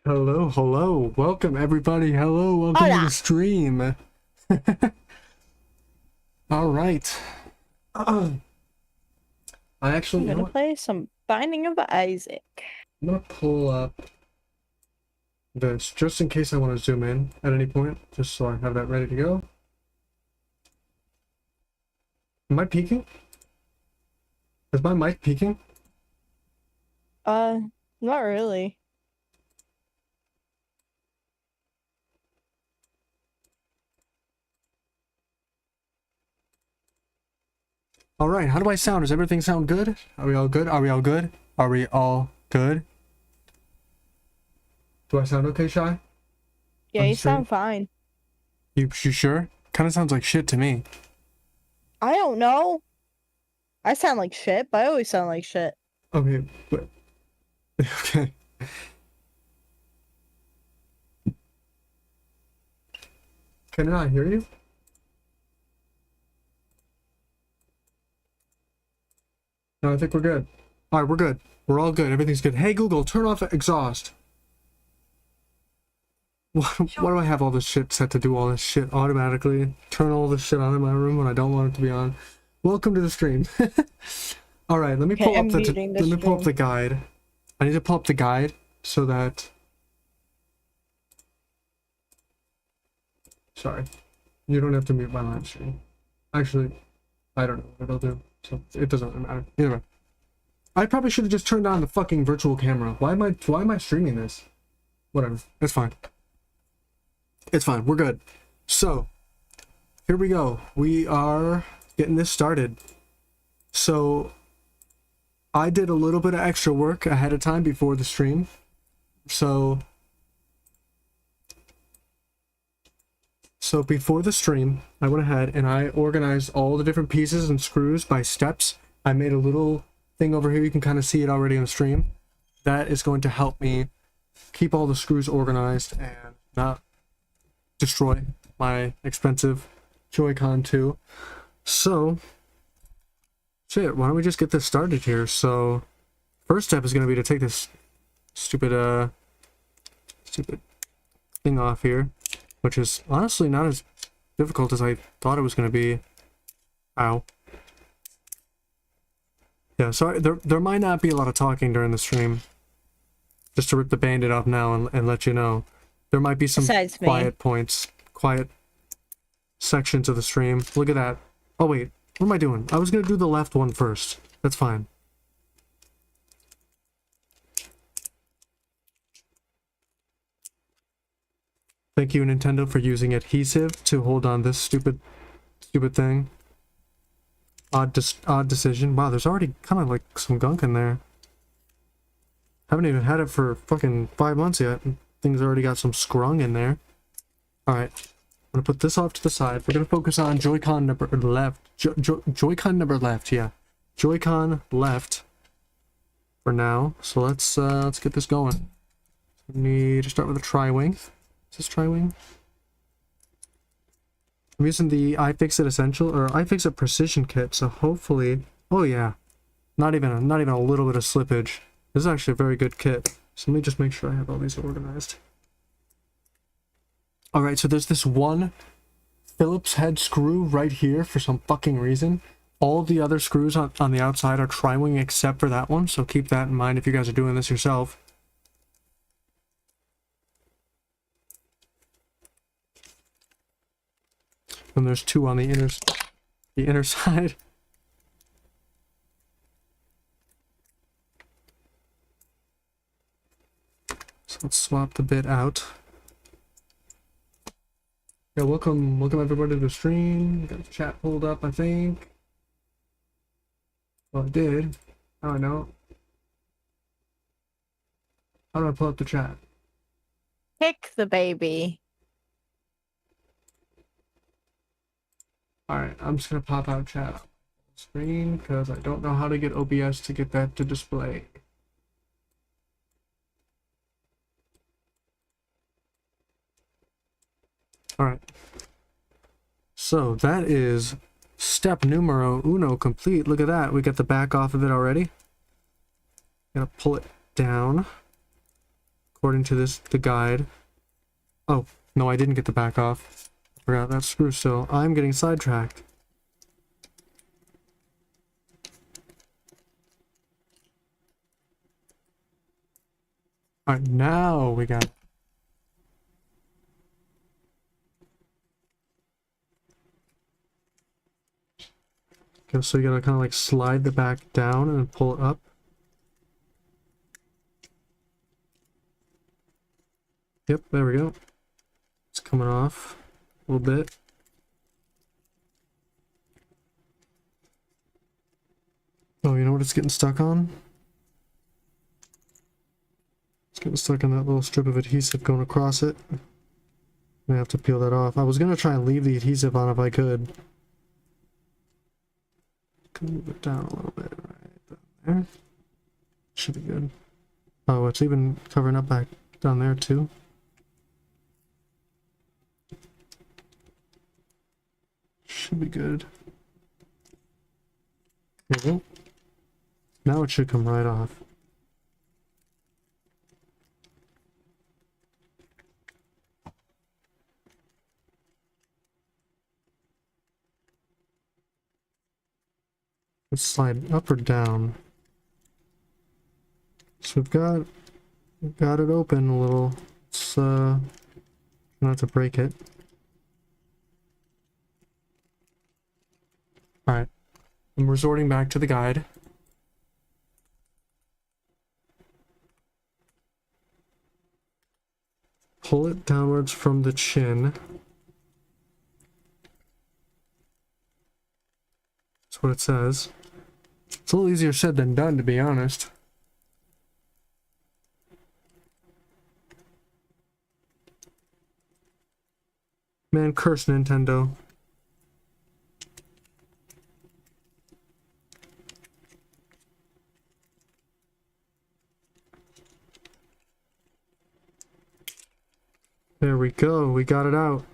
Hello, hello. Welcome everybody. Hello, welcome to the Hola. stream. All right. I actually, I'm you know gonna what? play some Binding of Isaac. I'm gonna pull up this just in case I want to zoom in at any point, just so I have that ready to go. Am I peeking? Is my mic peeking? Uh, not really. All right. How do I sound? Does everything sound good? Are we all good? Are we all good? Are we all good? Do I sound okay, Shy? Yeah, On the you stream? sound fine. You sure? Kind of sounds like shit to me. I don't know. I sound like shit, but I always sound like shit. Okay, but okay. Can I hear you? No, I think we're good. All right, we're good. We're all good. Everything's good. Hey, Google, turn off exhaust. Why do I have all this shit set to do all this shit automatically? Turn all this shit on in my room when I don't want it to be on. Welcome to the stream. All right, let me pull Okay, up I'm muting the let me pull up stream. the guide. I need to pull up the guide so that. Sorry, you don't have to mute my live stream. Actually, I don't know what it'll do, so it doesn't really matter. Either way. I probably should have just turned on the fucking virtual camera. Why am I streaming this? Whatever. It's fine. It's fine. We're good. So, here we go. We are getting this started. So, I did a little bit of extra work ahead of time before the stream. So before the stream, I went ahead and I organized all the different pieces and screws by steps. I made a little thing over here. You can kind of see it already on the stream. That is going to help me keep all the screws organized and not destroy my expensive Joycon 2. So, shit, why don't we just get this started here? So, first step is going to be to take this stupid thing off here, which is honestly not as difficult as I thought it was going to be. Ow. Yeah, sorry, there might not be a lot of talking during the stream. Just to rip the band-aid off now and let you know. There might be some Besides me. quiet points, quiet sections of the stream. Look at that. Oh wait, what am I doing? I was going to do the left one first. That's fine. Thank you, Nintendo, for using adhesive to hold on this stupid thing. Odd decision. Wow, there's already kind of like some gunk in there. Haven't even had it for fucking 5 months yet. Things already got some scrung in there. Alright. I'm gonna put this off to the side. We're gonna focus on Joy-Con number left. Joy-Con number left, yeah. Joy-Con left for now. So let's get this going. We need to start with a tri-wing. Is this tri-wing? I'm using the iFixit Essential or iFixit Precision kit, so hopefully, oh yeah, not even a little bit of slippage. This is actually a very good kit. So let me just make sure I have all these organized. All right, so there's this one Phillips head screw right here for some fucking reason. All the other screws on the outside are tri-wing except for that one, so keep that in mind if you guys are doing this yourself. And there's two on the inner side. So let's swap the bit out. Yeah, welcome everybody to the stream. Got the chat pulled up, I think. Well, I did. How do I know? How do I pull up the chat? Kick the baby. Alright, I'm just gonna pop out chat on the screen because I don't know how to get OBS to get that to display. Alright. So that is step numero uno complete. Look at that. We got the back off of it already. Gotta pull it down. according to the guide. Oh, no, I didn't get the back off. Forgot that screw still. I'm getting sidetracked. Alright, now we got it. Okay, so you gotta kind of like slide the back down and pull it up. Yep, there we go. It's coming off a little bit. Oh, you know what it's getting stuck on? It's getting stuck on that little strip of adhesive going across it. I have to peel that off. I was gonna try and leave the adhesive on if I could. Can move it down a little bit right there. Should be good. Oh, it's even covering up back down there too. Should be good. There we go. Now it should come right off. Let's slide up or down. So we've got it open a little. It's not to break it. Alright. I'm resorting back to the guide. Pull it downwards from the chin. That's what it says. It's a little easier said than done, to be honest. Man, curse Nintendo. There we go, we got it out.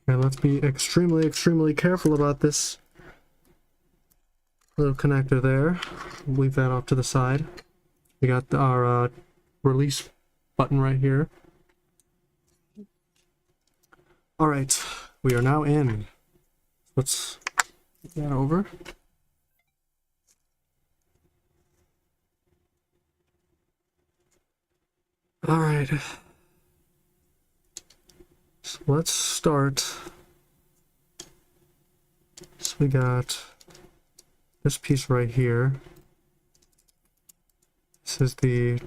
And let's be extremely, extremely careful about this little connector there. Leave that off to the side. We got our release button right here. Alright, we are now in. Let's get that over. Alright. So let's start. So we got this piece right here. This is the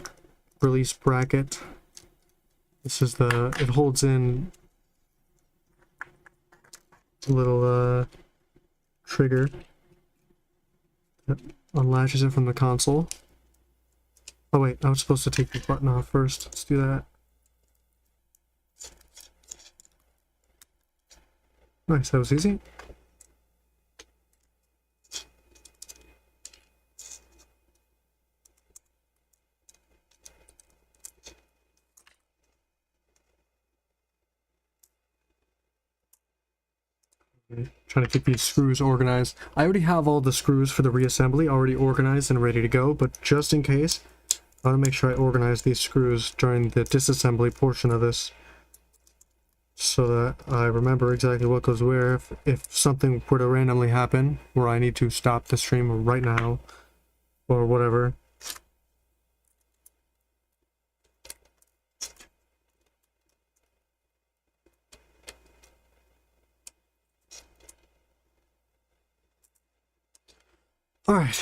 release bracket. This is it holds in a little trigger that unlatches it from the console. Oh wait, I was supposed to take the button off first. Let's do that. Nice, that was easy. Trying to keep these screws organized. I already have all the screws for the reassembly already organized and ready to go, but just in case, I want to make sure I organize these screws during the disassembly portion of this, so that I remember exactly what goes where if something were to randomly happen where I need to stop the stream right now or whatever. Alright.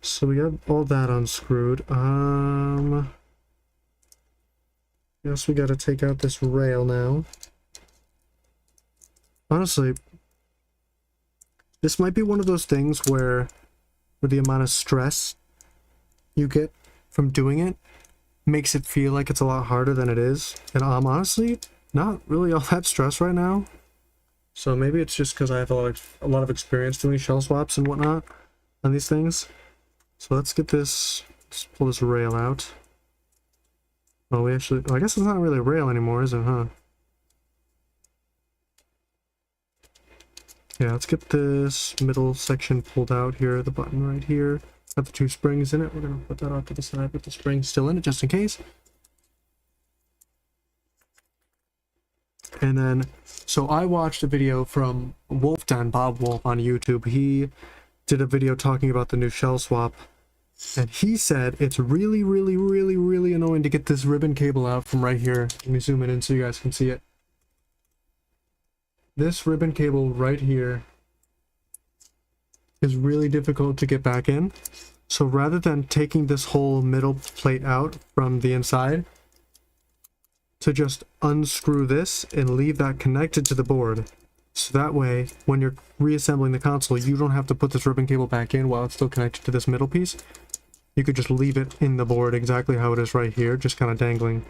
So we got all that unscrewed. Guess we gotta take out this rail now. Honestly, this might be one of those things where the amount of stress you get from doing it makes it feel like it's a lot harder than it is. And I'm honestly not really all that stressed right now. So maybe it's just because I have a lot of experience doing shell swaps and whatnot on these things. So let's get this, let's pull this rail out. Oh, I guess it's not really a rail anymore, is it, huh? Yeah, let's get this middle section pulled out here, the button right here. Got the 2 springs in it. We're gonna put that off to the side with the springs still in it, just in case. And then, so I watched a video from Wolfdan, Bob Wolf on YouTube. He did a video talking about the new shell swap. And he said it's really, really, really, really annoying to get this ribbon cable out from right here. Let me zoom it in so you guys can see it. This ribbon cable right here is really difficult to get back in. So rather than taking this whole middle plate out from the inside, to just unscrew this and leave that connected to the board. So that way, when you're reassembling the console, you don't have to put this ribbon cable back in while it's still connected to this middle piece. You could just leave it in the board exactly how it is right here, just kind of dangling.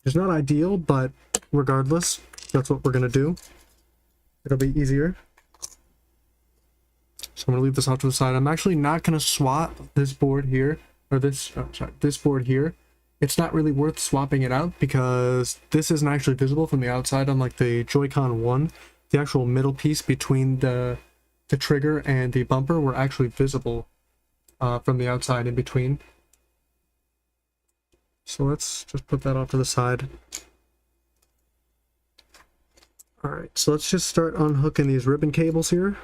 It's not ideal, but regardless, that's what we're going to do. It'll be easier. So I'm going to leave this off to the side. I'm actually not going to swap this board here, or this board here. It's not really worth swapping it out because this isn't actually visible from the outside, unlike the Joycon 1. The actual middle piece between the trigger and the bumper were actually visible from the outside in between. So let's just put that off to the side. Alright, so let's just start unhooking these ribbon cables here.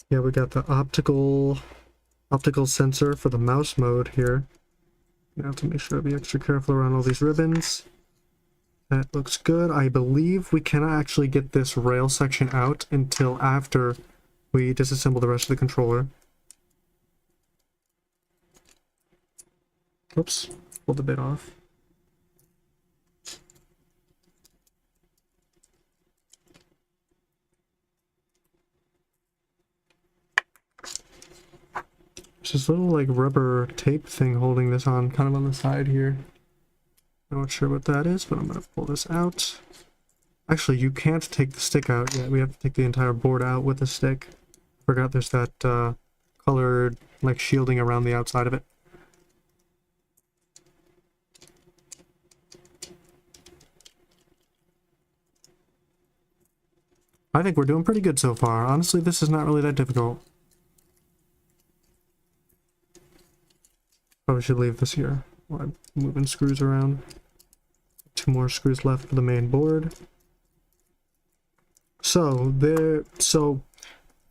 Yeah, we got the optical sensor for the mouse mode here. Now have to make sure to be extra careful around all these ribbons. That looks good. I believe we cannot actually get this rail section out until after we disassemble the rest of the controller. Oops, pulled the bit off. There's this little like rubber tape thing holding this on, kind of on the side here. Not sure what that is, but I'm gonna pull this out. Actually, you can't take the stick out yet. We have to take the entire board out with the stick. Forgot there's that colored like shielding around the outside of it. I think we're doing pretty good so far. Honestly, this is not really that difficult. Probably should leave this here while I'm moving screws around. 2 more screws left for the main board. So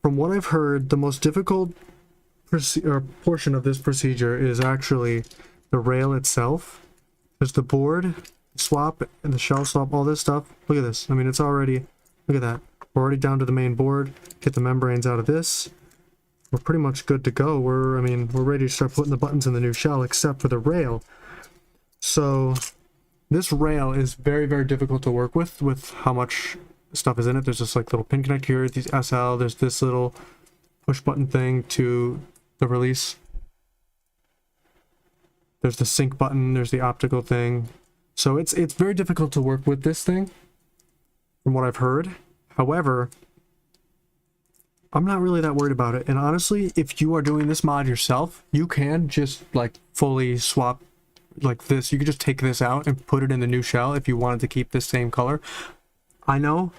from what I've heard, the most difficult portion of this procedure is actually the rail itself. There's the board swap and the shell swap, all this stuff. Look at this. I mean, it's already, look at that. We're already down to the main board. Get the membranes out of this. We're pretty much good to go. We're ready to start putting the buttons in the new shell, except for the rail. So this rail is very, very difficult to work with how much stuff is in it. There's this like little pin connector here, these SL, there's this little push button thing to the release. There's the sync button, there's the optical thing. So it's very difficult to work with this thing, from what I've heard. However, I'm not really that worried about it. And honestly, if you are doing this mod yourself, you can just like fully swap like this. You could just take this out and put it in the new shell if you wanted to keep this same color. I know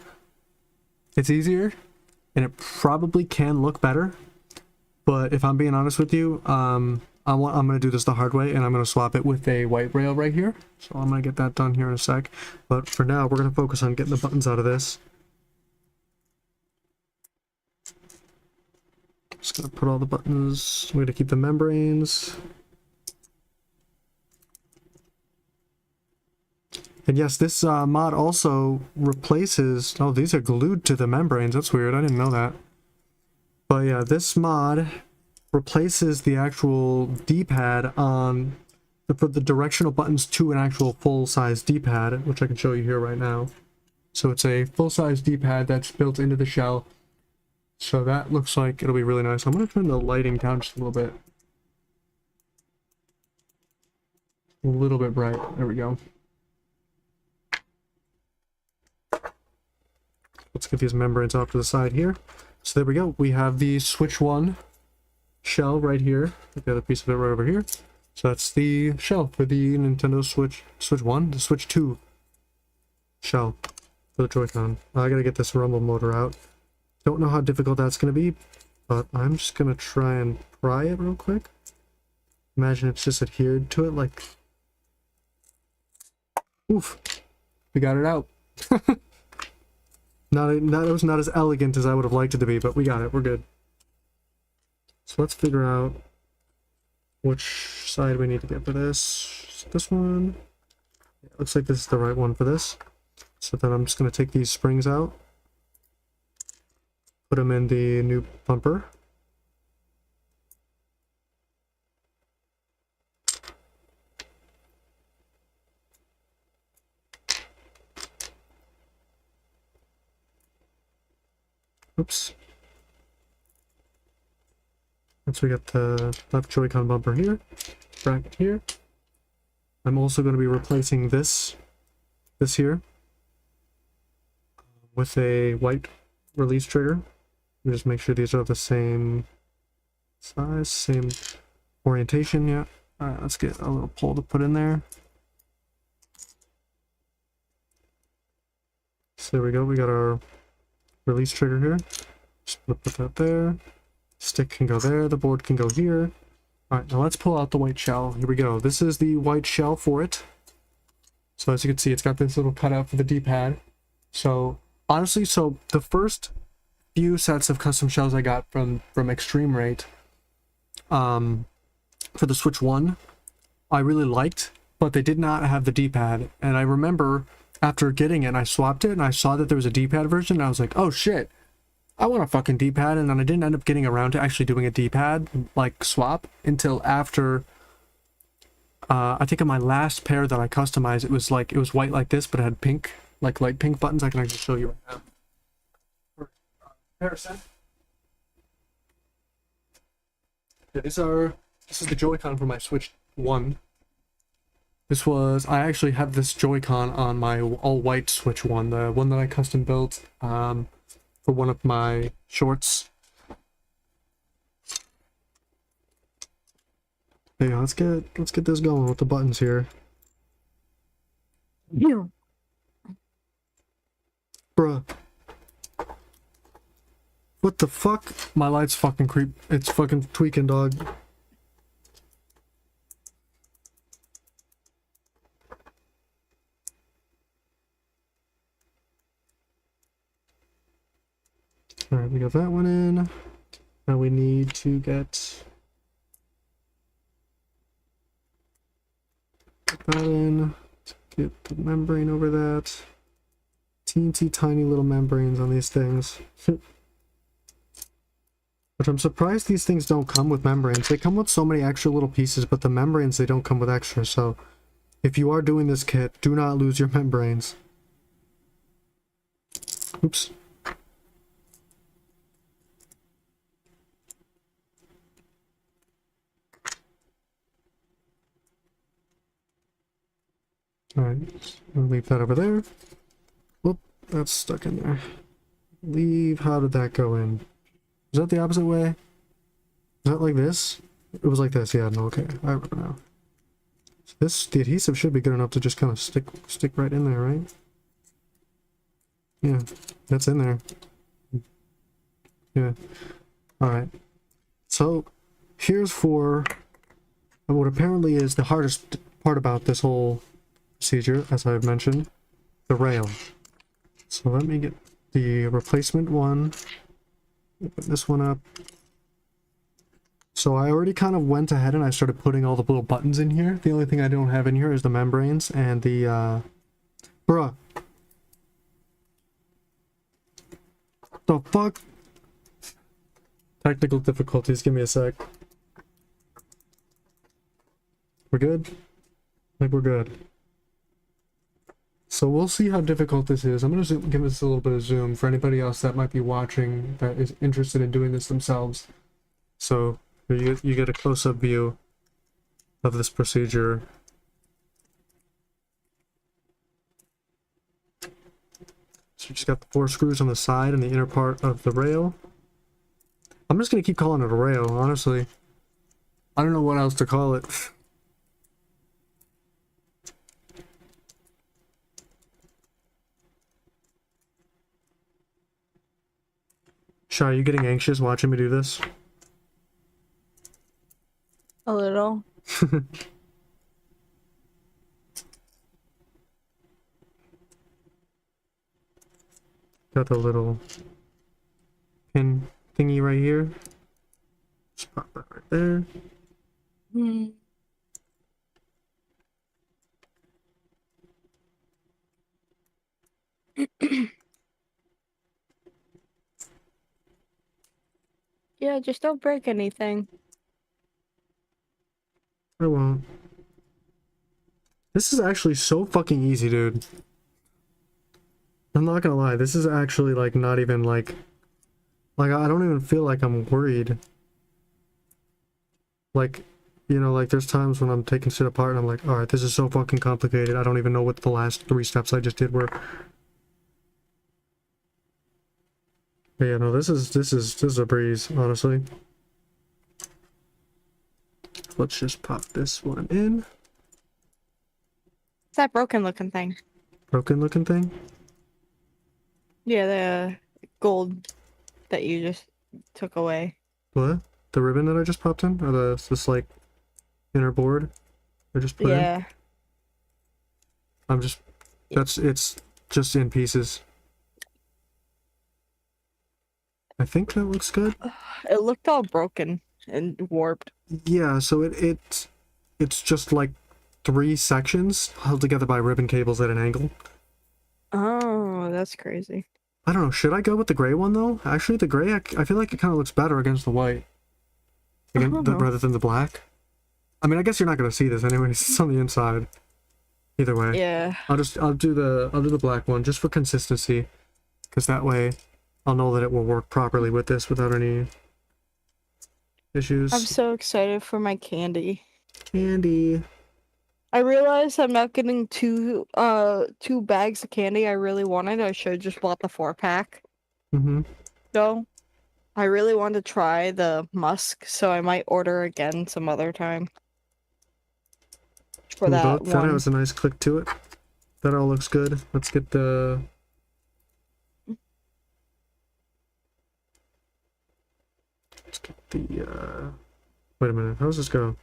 it's easier and it probably can look better, but if I'm being honest with you, I'm going to do this the hard way, and I'm going to swap it with a white rail right here. So I'm going to get that done here in a sec. But for now, we're going to focus on getting the buttons out of this. Just going to put all the buttons. We're going to keep the membranes. And yes, this mod also replaces... Oh, these are glued to the membranes. That's weird. I didn't know that. But yeah, this mod replaces the actual D-pad on... Put the directional buttons to an actual full-size D-pad, which I can show you here right now. So it's a full-size D-pad that's built into the shell. So that looks like it'll be really nice. I'm going to turn the lighting down just a little bit. A little bit bright. There we go. Let's get these membranes off to the side here. So there we go. We have the Switch 1 shell right here. The other piece of it right over here. So that's the shell for the Nintendo Switch 1, the Switch 2 shell for the Joy-Con. I gotta get this rumble motor out. Don't know how difficult that's gonna be, but I'm just gonna try and pry it real quick. Imagine it's just adhered to it like... Oof. We got it out. It was not as elegant as I would have liked it to be, but we got it. We're good. So let's figure out which side we need to get for this. This one. Yeah, looks like this is the right one for this. So then I'm just going to take these springs out. Put them in the new bumper. Oops. Once we get the left Joy-Con bumper here, bracket here. I'm also going to be replacing this here with a white release trigger. Just make sure these are the same size, same orientation. Yeah. Alright, let's get a little pole to put in there. So there we go. We got our release trigger here. Just put that there. Stick can go there. The board can go here. Alright, now let's pull out the white shell. Here we go. This is the white shell for it. So as you can see, it's got this little cutout for the D-pad. So honestly, the first few sets of custom shells I got from eXtremerate for the Switch 1, I really liked, but they did not have the D-pad. And I remember after getting it, I swapped it and I saw that there was a D-pad version, and I was like, oh shit, I want a fucking D-pad. And then I didn't end up getting around to actually doing a D-pad like swap until after I think on my last pair that I customized, it was white like this, but it had pink, like light pink buttons. I can actually show you right now. For comparison. Yeah, this is the Joy-Con for my Switch 1. I actually have this Joy-Con on my all-white Switch 1, the one that I custom built for one of my shorts. Yeah, let's get this going with the buttons here. Yeah. Bruh. What the fuck? My light's fucking it's fucking tweaking, dog. Alright, we got that one in. Now we need to get that in. Get the membrane over that. Teensy tiny little membranes on these things. Which I'm surprised these things don't come with membranes. They come with so many extra little pieces, but the membranes, they don't come with extra. So if you are doing this kit, do not lose your membranes. Oops. Alright, I'll leave that over there. Whoop, that's stuck in there. How did that go in? Is that the opposite way? Is that like this? It was like this, yeah, no, okay. I remember now. So the adhesive should be good enough to just kind of stick right in there, right? Yeah, that's in there. Yeah. Alright. So, here's for what apparently is the hardest part about this whole procedure, as I've mentioned, the rail. So let me get the replacement one. Put this one up. So I already kind of went ahead and I started putting all the little buttons in here. The only thing I don't have in here is the membranes and the bruh. The fuck? Technical difficulties, give me a sec. We're good? I think we're good. So we'll see how difficult this is. I'm going to give this a little bit of zoom for anybody else that might be watching that is interested in doing this themselves. So you get a close-up view of this procedure. So you just got the 4 screws on the side and the inner part of the rail. I'm just going to keep calling it a rail, honestly. I don't know what else to call it. Shy, are you getting anxious watching me do this? A little. Got the little pin thingy right here. Just pop that right there. Hmm. Yeah, just don't break anything. I won't. This is actually so fucking easy, dude. I'm not gonna lie, this is actually like not even like I don't even feel like I'm worried. Like, you know, like there's times when I'm taking shit apart and I'm like, alright, this is so fucking complicated. I don't even know what the last 3 steps I just did were. But yeah, no, this is a breeze, honestly. Let's just pop this one in. It's that broken looking thing. Broken looking thing. Yeah, the gold that you just took away. What? The ribbon that I just popped in? Or this like inner board I just put in? Yeah. It's just in pieces. I think that looks good. It looked all broken and warped. Yeah, so it's just like 3 sections held together by ribbon cables at an angle. Oh, that's crazy. I don't know, should I go with the gray one though? Actually, the gray, I feel like it kind of looks better against the white. Rather than the black. I mean, I guess you're not gonna see this anyways, it's on the inside. Either way. Yeah. I'll do the black one just for consistency. Because that way I'll know that it will work properly with this without any issues. I'm so excited for my candy. Candy. I realized I'm not getting two bags of candy I really wanted. I should have just bought the 4-pack. Mm-hmm. So I really want to try the musk, so I might order again some other time. For that That one. has a nice click to it. That all looks good. Let's get the... Let's get the, Wait a minute, how does this go?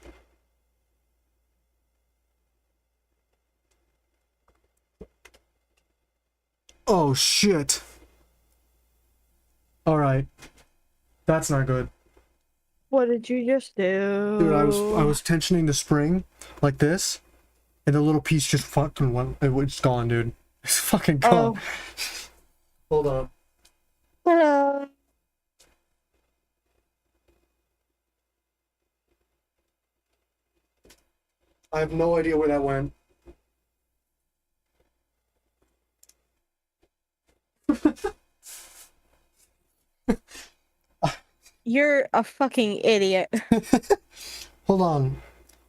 Oh, shit! Alright. That's not good. What did you just do? Dude, I was tensioning the spring like this, and the little piece just fucking went. It's gone, dude. It's fucking gone. Oh. Hold on. I have no idea where that went. You're a fucking idiot. Hold on.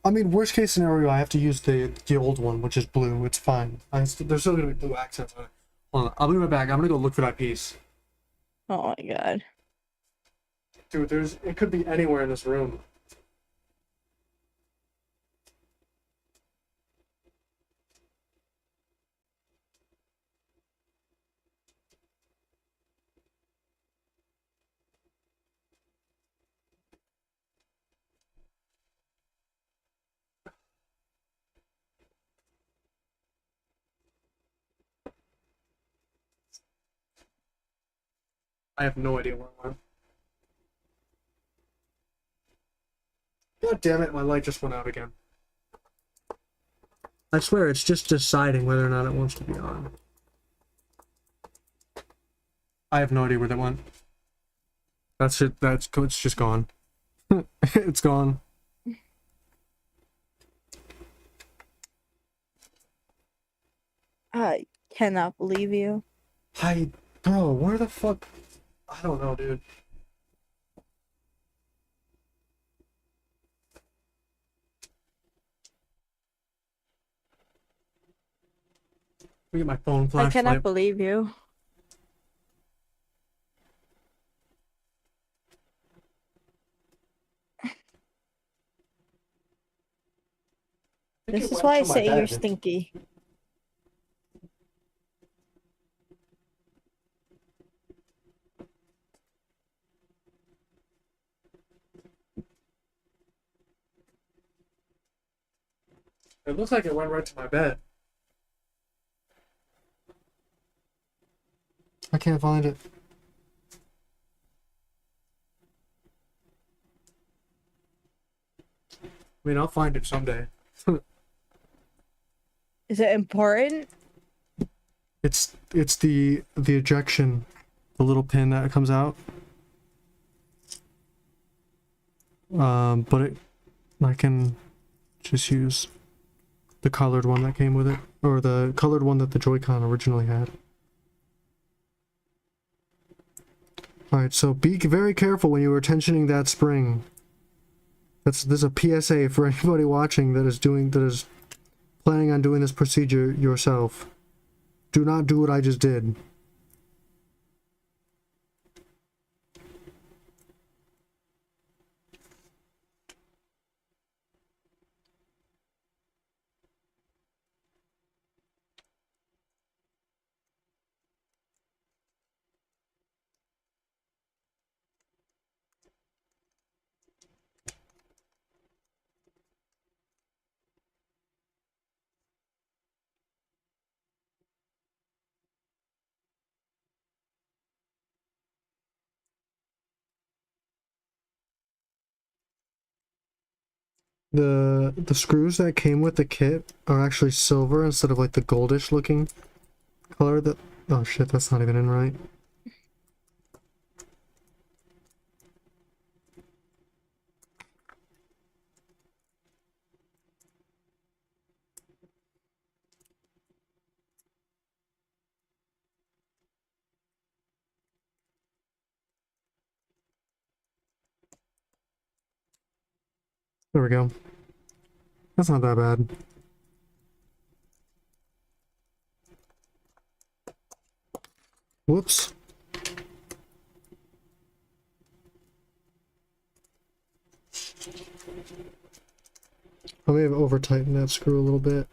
I mean, worst case scenario, I have to use the old one, which is blue. It's fine. There's still gonna be blue accents on it. Hold on. I'll be right back. I'm gonna go look for that piece. Oh my god. Dude, it could be anywhere in this room. I have no idea where it went. God damn it, my light just went out again. I swear, it's just deciding whether or not it wants to be on. I have no idea where that went. That's it. It's just gone. It's gone. I cannot believe you. Bro, where the fuck? I don't know, dude. Let me get my phone I flashlight. cannot believe you. This is why I say you're stinky. It looks like it went right to my bed. I can't find it. I mean, I'll find it someday. Is it important? It's the ejection, the little pin that comes out. But I can just use the colored one that came with it, or the colored one that the Joycon originally had. Alright, so be very careful when you are tensioning that spring. This is a PSA for anybody watching that is planning on doing this procedure yourself. Do not do what I just did. The screws that came with the kit are actually silver instead of like the goldish looking color that... Oh shit, that's not even in right. There we go. That's not that bad. Whoops. I may have over-tightened that screw a little bit.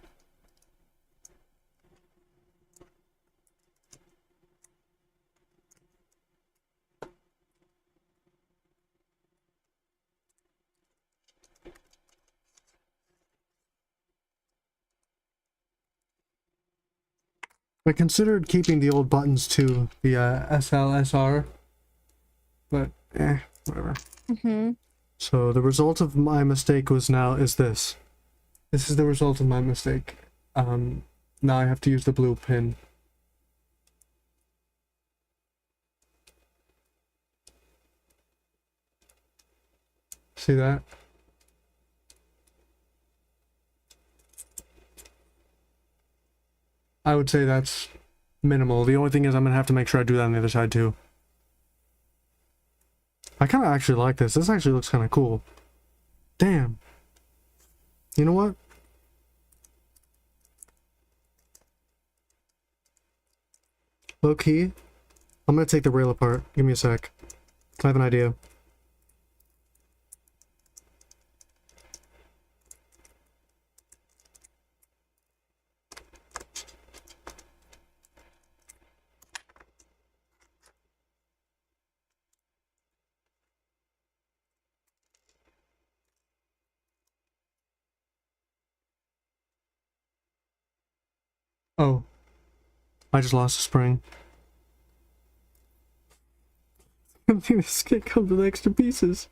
I considered keeping the old buttons to the SLSR, but whatever. So the result of my mistake is this. This is the result of my mistake. Now I have to use the blue pin. See that? I would say that's minimal. The only thing is I'm gonna have to make sure I do that on the other side too. I kind of actually like this. This actually looks kind of cool. Damn. You know what? Low key, I'm gonna take the rail apart. Give me a sec. I have an idea. Oh. I just lost a spring. I think this kit comes with extra pieces.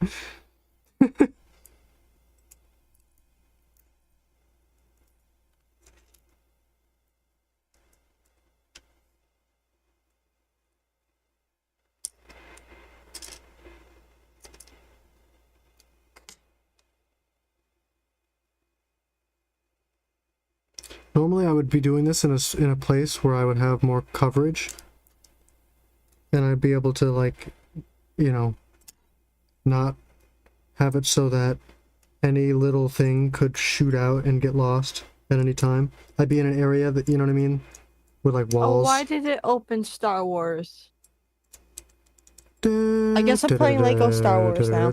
Normally I would be doing this in a place where I would have more coverage. And I'd be able to, like, you know, not have it so that any little thing could shoot out and get lost at any time. I'd be in an area that, you know what I mean? With, like, walls. Oh, why did it open Star Wars? I guess I'm playing Lego Star Wars now.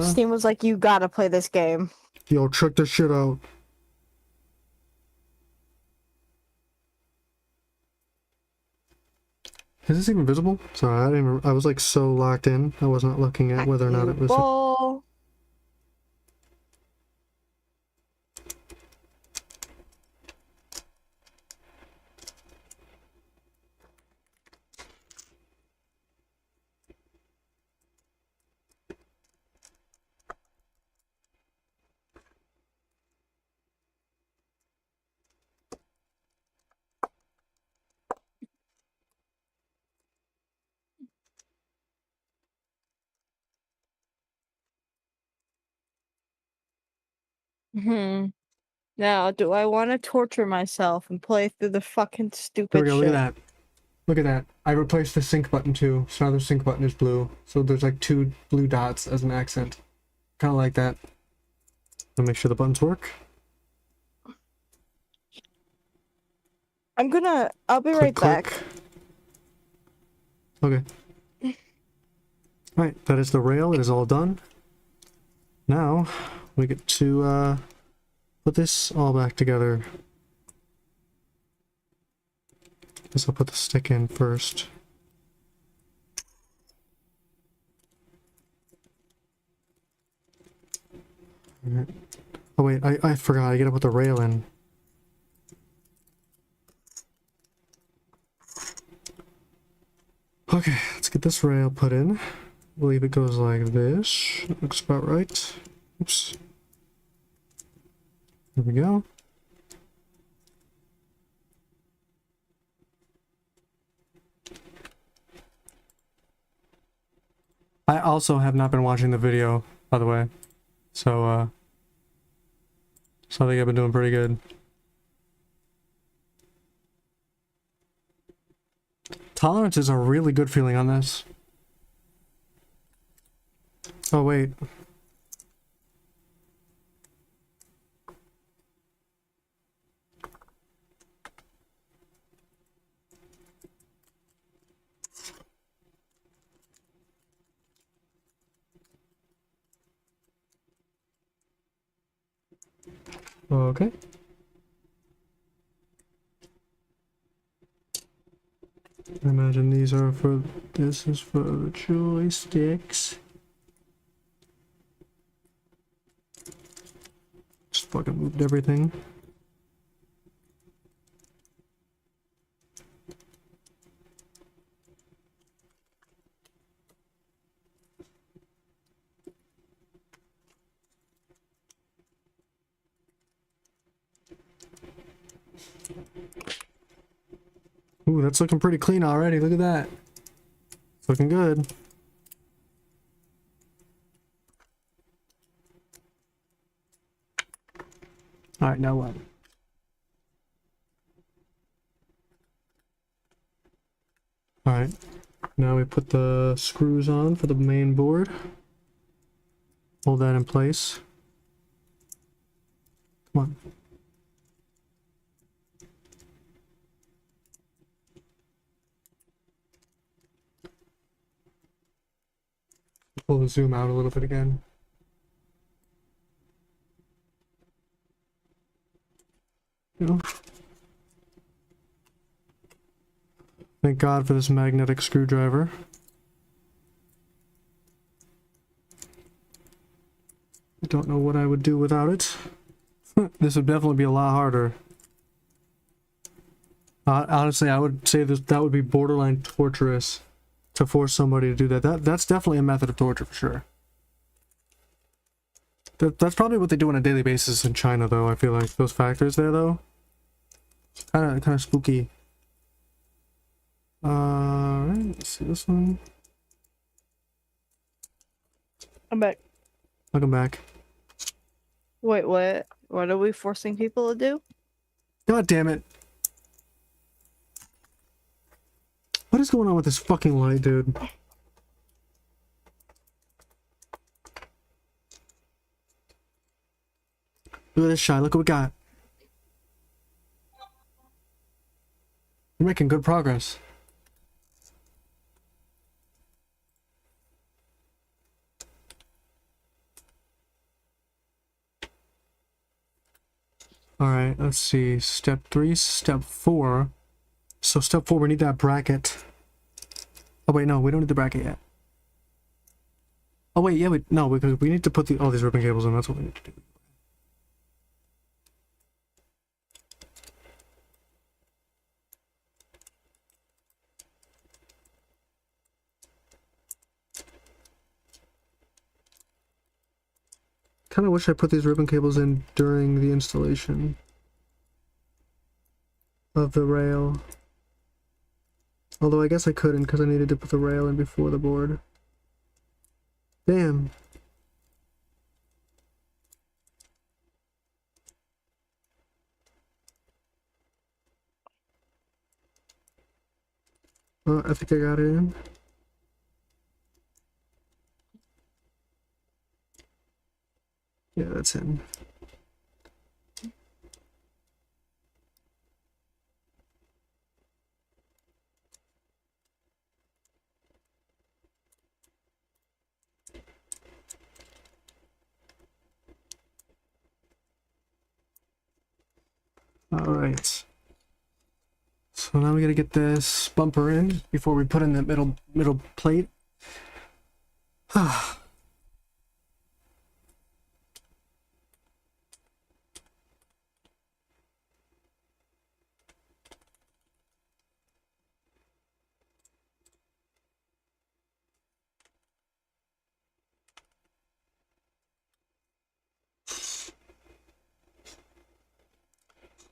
Steam was like, you gotta play this game. Yo, check this shit out. Is this even visible? Sorry, I didn't even, I was like so locked in. I was not looking at whether or not it was. Ball. Now, do I want to torture myself and play through the fucking There stupid we go, look shit? at that. Look at that. I replaced the sync button too, so now the sync button is blue. So there's like 2 blue dots as an accent. Kind of like that. I'll make sure the buttons work. I'll be right back. Okay. Alright, that is the rail. It is all done. Now, we get to put this all back together. Guess I'll put the stick in first. Alright. Oh wait, I forgot. I gotta put the rail in. Okay, let's get this rail put in. I believe it goes like this. Looks about right. Oops. There we go. I also have not been watching the video, by the way. So I think I've been doing pretty good. Tolerance is a really good feeling on this. Oh, wait. Okay. I imagine these are for, this is for the joysticks. Just fucking moved everything. Ooh, that's looking pretty clean already. Look at that. It's looking good. Alright, now what? Alright. Now we put the screws on for the main board. Hold that in place. Come on. Pull the zoom out a little bit again. You know? Thank God for this magnetic screwdriver. I don't know what I would do without it. This would definitely be a lot harder. Honestly, I would say that would be borderline torturous to force somebody to do that. That's definitely a method of torture for sure. That's probably what they do on a daily basis in China, though. I feel like those factories there, though, kind of spooky. Alright, let's see this one. I'm back. Welcome back. Wait, what? What are we forcing people to do? God damn it. What is going on with this fucking light, dude? Look at this shot. Look what we got. We're making good progress. Alright, let's see. Step 3, step 4. So step 4, we need that bracket. Oh wait, no, we don't need the bracket yet. Oh wait, yeah, no, because we need to put all these ribbon cables in. That's what we need to do. Kind of wish I put these ribbon cables in during the installation of the rail. Although I guess I couldn't because I needed to put the rail in before the board. Damn. I think I got it in. Yeah, that's in. Alright. So now we gotta get this bumper in before we put in the middle plate.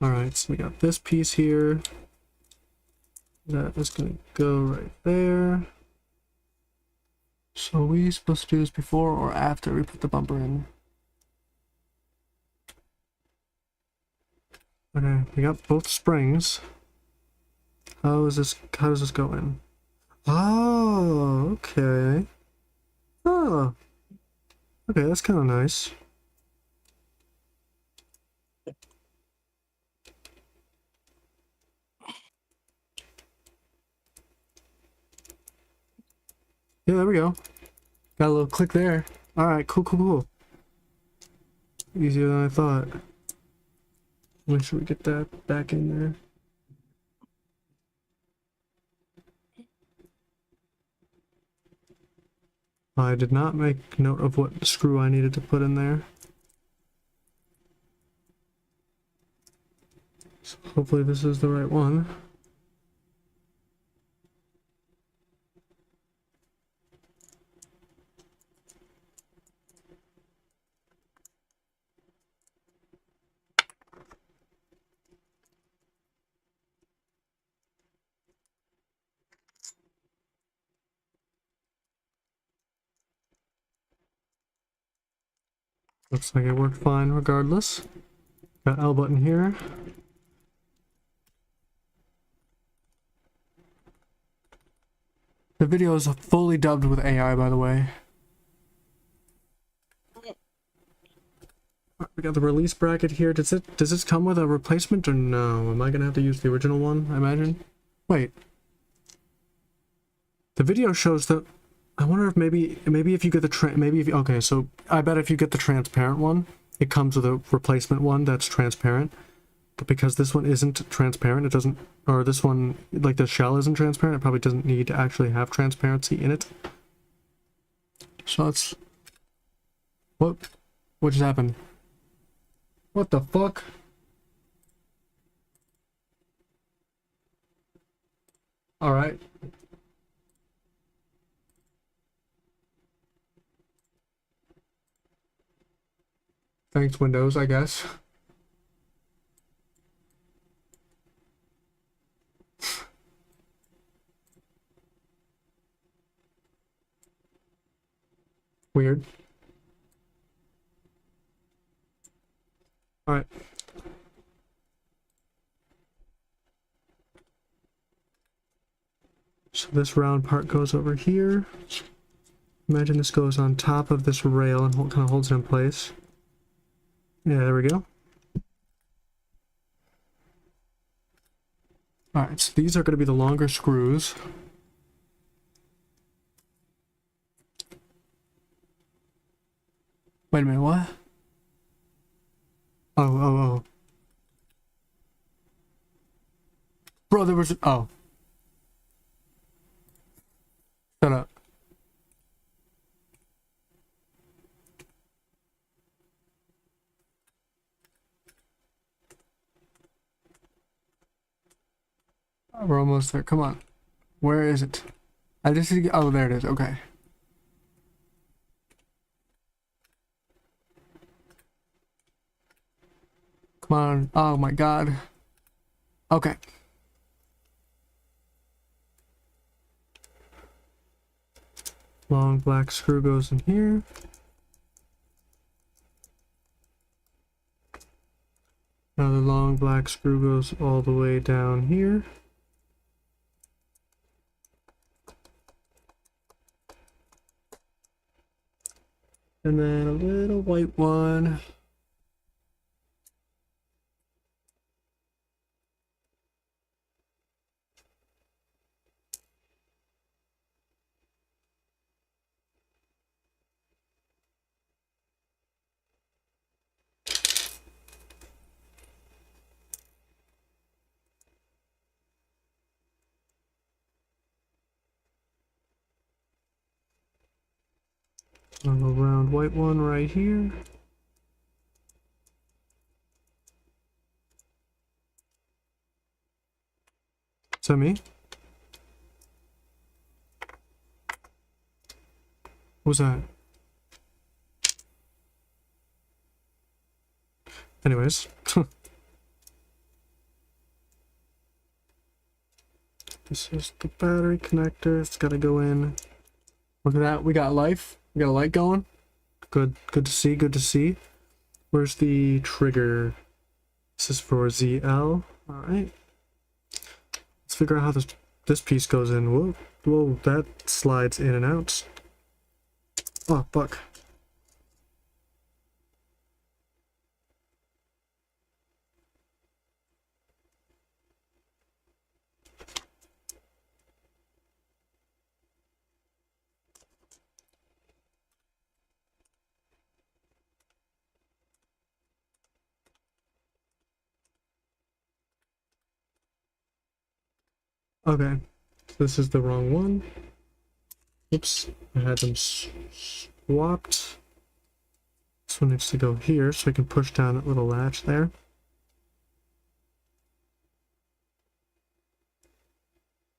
Alright, so we got this piece here. That is gonna go right there. So are we supposed to do this before or after we put the bumper in? Okay, we got both springs. How does this go in? Oh, okay. Oh. Okay, that's kind of nice. Yeah, there we go. Got a little click there. Alright, cool. Easier than I thought. Make sure we get that back in there. I did not make note of what screw I needed to put in there. So hopefully this is the right one. Looks like it worked fine regardless. Got L button here. The video is fully dubbed with AI, by the way. We got the release bracket here. Does this come with a replacement or no? Am I gonna have to use the original one, I imagine? Wait. The video shows that. I wonder if maybe if you get the okay, so I bet if you get the transparent one, it comes with a replacement one that's transparent. But because this one isn't transparent, it doesn't, or this one, like the shell isn't transparent, it probably doesn't need to actually have transparency in it. So it's... What just happened? What the fuck? Alright. Thanks, Windows, I guess. Weird. Alright. So this round part goes over here. Imagine this goes on top of this rail and kind of holds it in place. Yeah, there we go. Alright, so these are going to be the longer screws. Wait a minute, what? Oh. Bro, there was... Oh. Shut up. We're almost there. Come on. Where is it? I just need to get, oh, there it is. Okay. Come on. Oh my god. Okay. Long black screw goes in here. Now the long black screw goes all the way down here. And then a little white one. A little round white one right here. Is that me? What was that? Anyways. This is the battery connector. It's gotta go in. Look at that. We got life. We got a light going. Good. Good to see. Good to see. Where's the trigger? This is for ZL. Alright. Let's figure out how this piece goes in. Whoa. Whoa, that slides in and out. Oh, fuck. Okay. This is the wrong one. Oops. I had them swapped. This one needs to go here so I can push down that little latch there.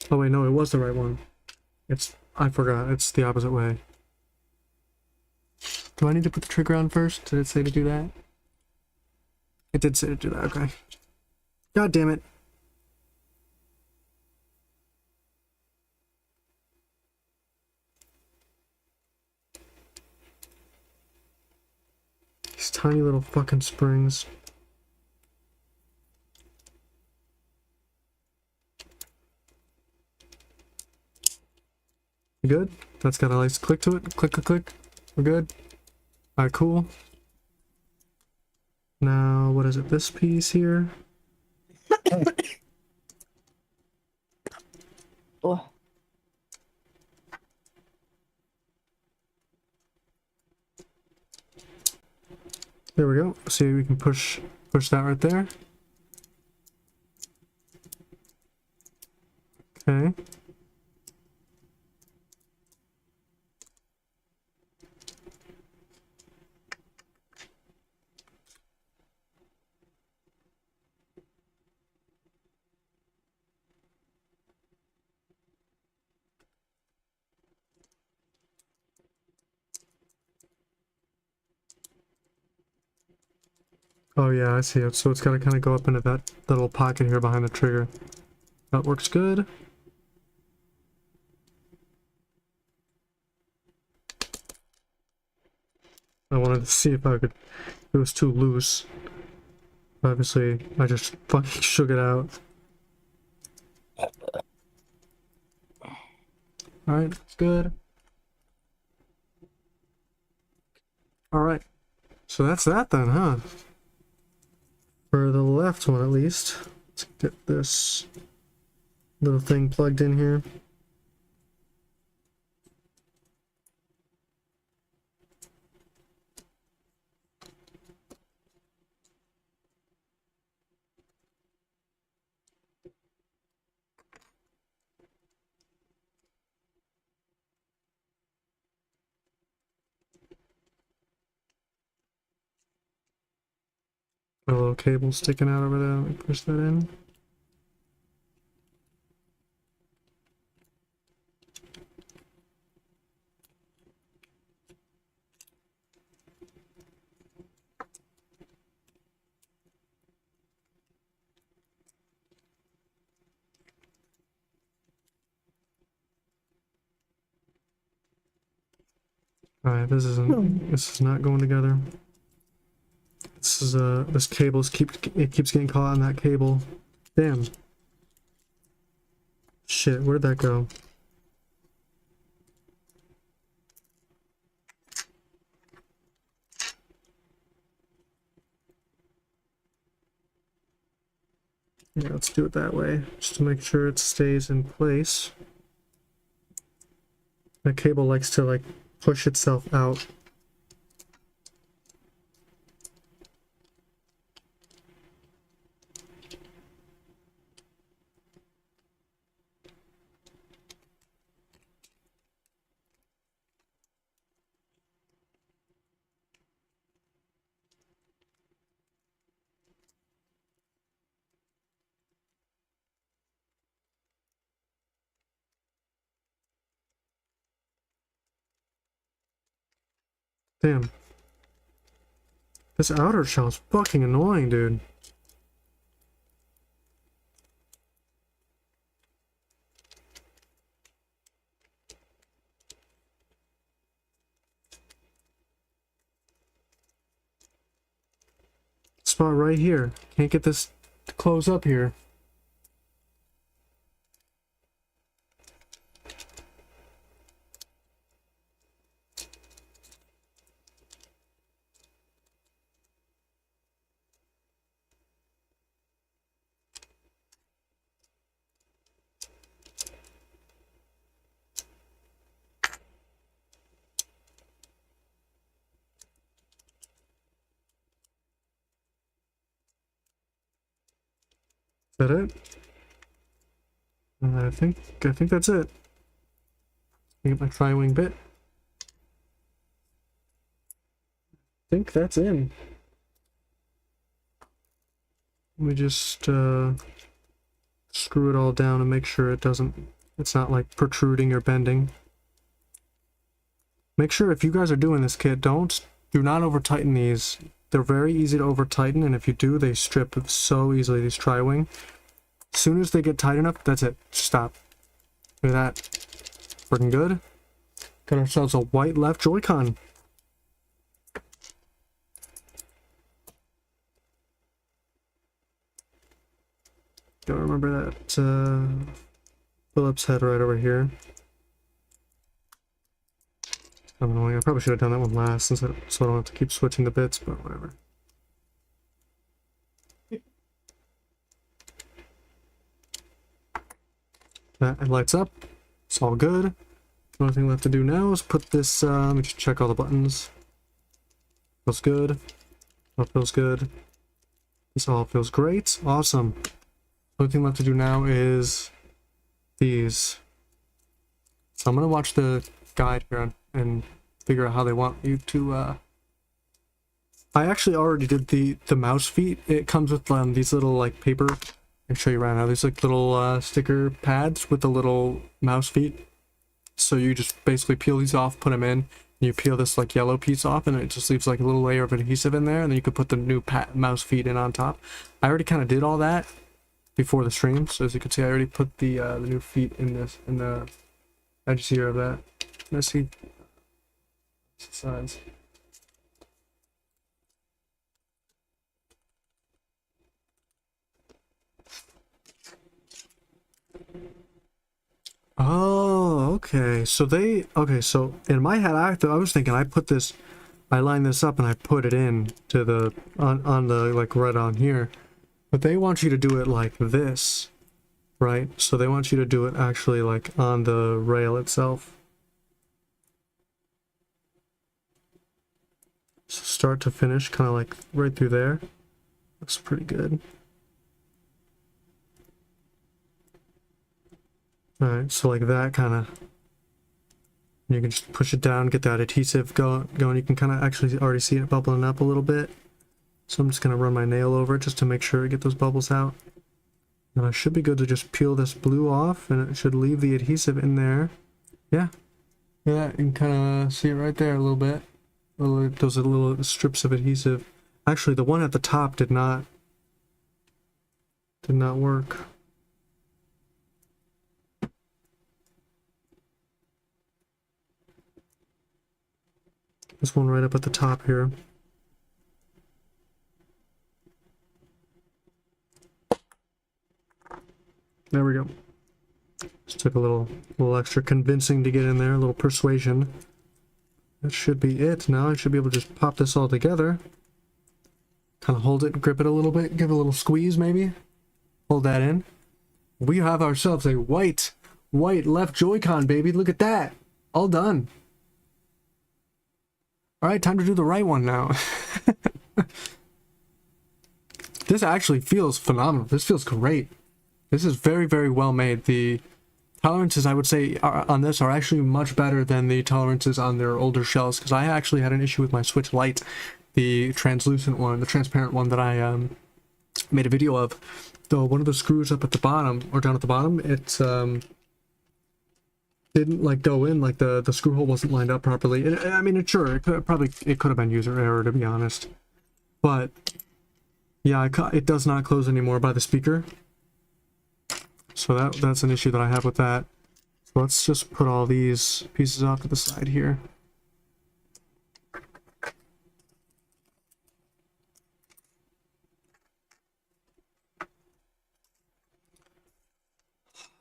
Oh wait, no, it was the right one. I forgot, it's the opposite way. Do I need to put the trigger on first? Did it say to do that? It did say to do that, okay. God damn it. These tiny little fucking springs. You good? That's got a nice click to it. Click, click, click. We're good. Alright, cool. Now, what is it? This piece here? Oh. There we go. See, we can push that right there. Okay. Oh yeah, I see it. So it's got to kind of go up into that little pocket here behind the trigger. That works good. I wanted to see if I could. It was too loose. Obviously, I just fucking shook it out. Alright, that's good. Alright. So that's that then, huh? For the left one, at least. Let's get this little thing plugged in here. A little cable sticking out over there. Let me push that in. Alright, this is not going together. This is this keeps getting caught on that cable. Damn. Shit, where'd that go? Yeah, let's do it that way, just to make sure it stays in place. That cable likes to like push itself out. Damn. This outer shell is fucking annoying, dude. Spot right here. Can't get this to close up here. Is that it? I think that's it. Get my tri-wing bit. I think that's in. Let me just screw it all down and make sure it's not like protruding or bending. Make sure if you guys are doing this kit, do not over tighten these. They're very easy to over tighten, and if you do, they strip so easily, these tri-wing. As soon as they get tight enough, that's it. Stop. Look at that. Working good. Got ourselves a white left Joycon. Gotta remember that Phillips head right over here. I'm annoying. I probably should have done that one last so I don't have to keep switching the bits, but whatever. That lights up. It's all good. The only thing left to do now is put this, let me just check all the buttons. Feels good. All feels good. This all feels great. Awesome. The only thing left to do now is these. So I'm going to watch the guide here and figure out how they want you to, I actually already did the mouse feet. It comes with these little like paper. I'll show you right now. There's like little sticker pads with the little mouse feet. So you just basically peel these off, put them in, and you peel this like yellow piece off, and it just leaves like a little layer of adhesive in there, and then you could put the new mouse feet in on top. I already kind of did all that before the stream, so as you can see, I already put the new feet in the edges here of that. Let's see size. Oh, okay. So so in my head, I was thinking I line this up and I put it in to the, on the, like right on here. But they want you to do it like this, right? So they want you to do it actually like on the rail itself. So start to finish, kind of like right through there. Looks pretty good. Alright, so like that kind of, you can just push it down, get that adhesive going. You can kind of actually already see it bubbling up a little bit. So I'm just gonna run my nail over it just to make sure I get those bubbles out. And I should be good to just peel this blue off, and it should leave the adhesive in there. Yeah. Yeah, you can kind of see it right there a little bit. Those are little strips of adhesive. Actually, the one at the top did not work. This one right up at the top here. There we go. Just took a little extra convincing to get in there, a little persuasion. That should be it. Now I should be able to just pop this all together. Kind of hold it, grip it a little bit, give it a little squeeze maybe. Hold that in. We have ourselves a white left Joy-Con, baby. Look at that. All done. Alright, time to do the right one now. This actually feels phenomenal. This feels great. This is very, very well made. The tolerances, I would say, on this are actually much better than the tolerances on their older shells, because I actually had an issue with my Switch Lite, the translucent one, the transparent one that I made a video of. Though one of the screws up at the bottom, or down at the bottom, it didn't like go in, like the screw hole wasn't lined up properly. I mean, it could have been user error, to be honest. But yeah, it does not close anymore by the speaker. So that's an issue that I have with that. So let's just put all these pieces off to the side here.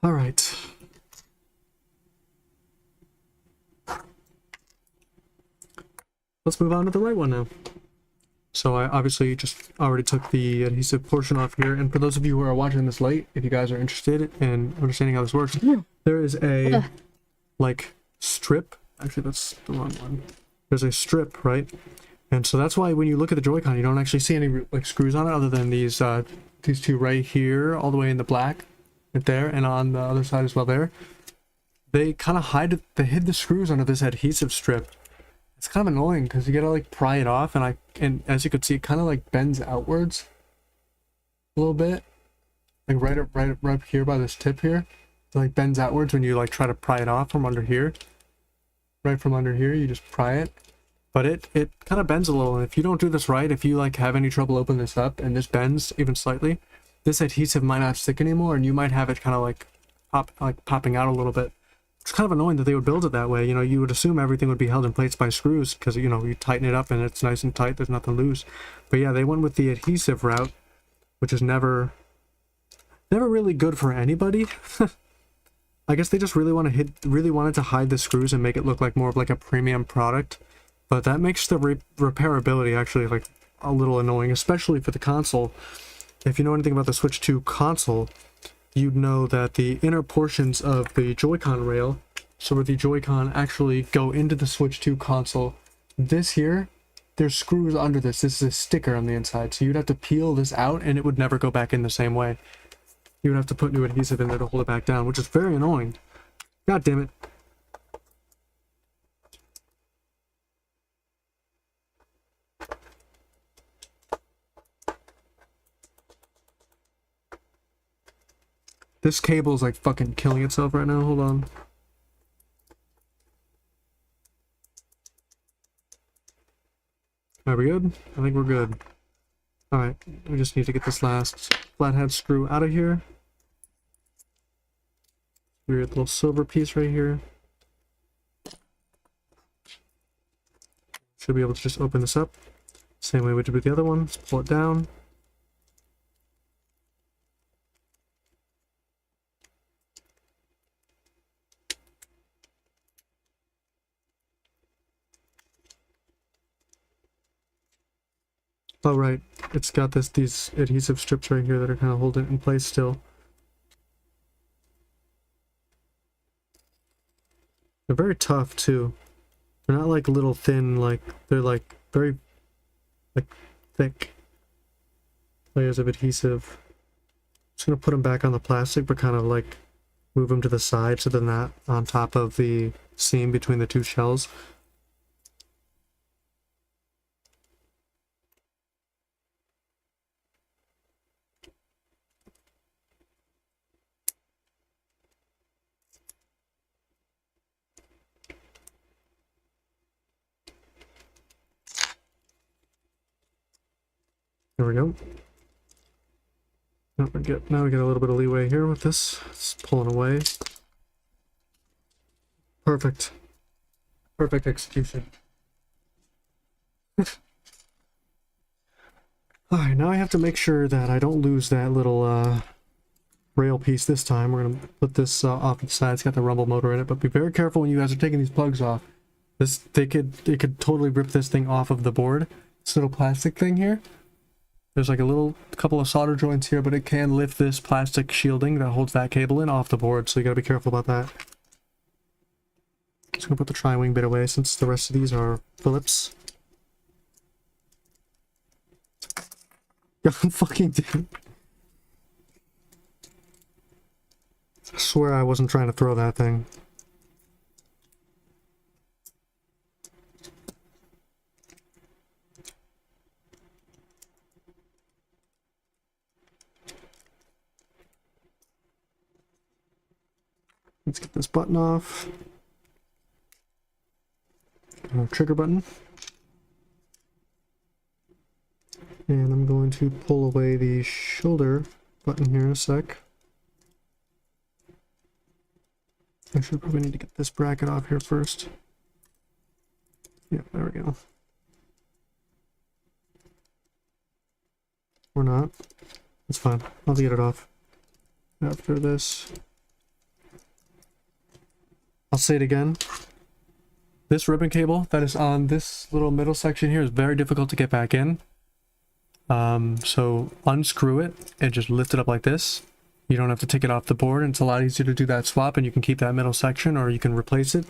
All right. Let's move on to the right one now. So I obviously just already took the adhesive portion off here, and for those of you who are watching this late, if you guys are interested in understanding how this works, there is a like strip. Actually, that's the wrong one. There's a strip, right? And so that's why when you look at the Joy-Con, you don't actually see any like screws on it, other than these two right here, all the way in the black, right there, and on the other side as well there. They kind of hid the screws under this adhesive strip. It's kind of annoying because you gotta like pry it off, and as you can see, it kind of like bends outwards a little bit, like right here by this tip here. It like bends outwards when you like try to pry it off from under here. Right from under here, you just pry it, but it kind of bends a little. And if you don't do this right, if you like have any trouble opening this up and this bends even slightly, this adhesive might not stick anymore, and you might have it kind of like popping out a little bit. It's kind of annoying that they would build it that way. You know, you would assume everything would be held in place by screws because, you know, you tighten it up and it's nice and tight. There's nothing loose. But yeah, they went with the adhesive route, which is never really good for anybody. I guess they just really wanted to hide the screws and make it look like more of like a premium product. But that makes the repairability actually like a little annoying, especially for the console. If you know anything about the Switch 2 console, you'd know that the inner portions of the Joy-Con rail, so where the Joy-Con actually go into the Switch 2 console, this here, there's screws under this. This is a sticker on the inside, so you'd have to peel this out and it would never go back in the same way. You would have to put new adhesive in there to hold it back down, which is very annoying. God damn it. This cable is like fucking killing itself right now. Hold on. Are we good? I think we're good. Alright, we just need to get this last flathead screw out of here. Weird little silver piece right here. Should be able to just open this up. Same way we did with the other one. Let's pull it down. Oh right, it's got these adhesive strips right here that are kind of holding it in place still. They're very tough too. They're not like little thin, like they're like very like thick layers of adhesive. Just gonna put them back on the plastic, but kind of like move them to the side so they're not on top of the seam between the two shells. There we go. Now we get a little bit of leeway here with this. It's pulling away. Perfect. Perfect execution. Alright, now I have to make sure that I don't lose that little rail piece this time. We're going to put this off to the side. It's got the rumble motor in it, but be very careful when you guys are taking these plugs off. It could totally rip this thing off of the board. This little plastic thing here. There's like a couple of solder joints here, but it can lift this plastic shielding that holds that cable in off the board, so you gotta be careful about that. Just gonna put the tri-wing bit away since the rest of these are Phillips. God fucking damn. I swear I wasn't trying to throw that thing. Let's get this button off. Trigger button. And I'm going to pull away the shoulder button here in a sec. I should probably need to get this bracket off here first. Yeah, there we go. Or not. It's fine. I'll get it off after this. I'll say it again. This ribbon cable that is on this little middle section here is very difficult to get back in. So unscrew it and just lift it up like this. You don't have to take it off the board, and it's a lot easier to do that swap, and you can keep that middle section or you can replace it.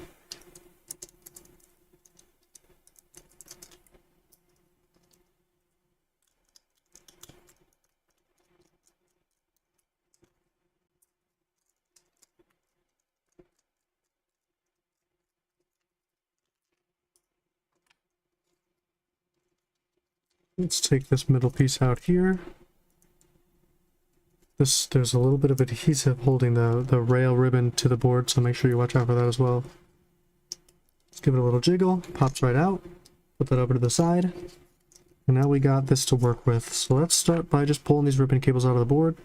Let's take this middle piece out here. There's a little bit of adhesive holding the rail ribbon to the board, so make sure you watch out for that as well. Let's give it a little jiggle, pops right out. Put that over to the side. And now we got this to work with. So let's start by just pulling these ribbon cables out of the board.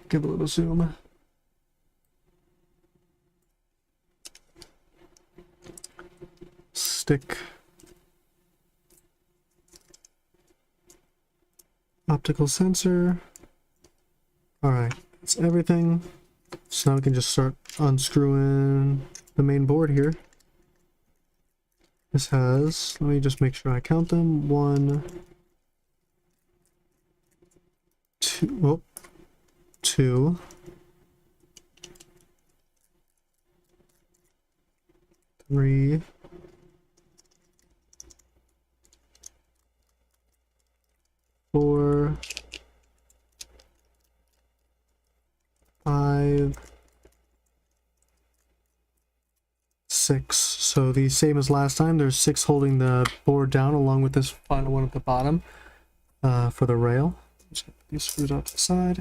Give it a little zoom. Stick. Optical sensor. Alright, that's everything. So now we can just start unscrewing the main board here. This has, let me just make sure I count them. 1, 2, oh, 2, 3, 4, 5, 6. So the same as last time. There's 6 holding the board down along with this final one at the bottom for the rail. Just get these screws out to the side.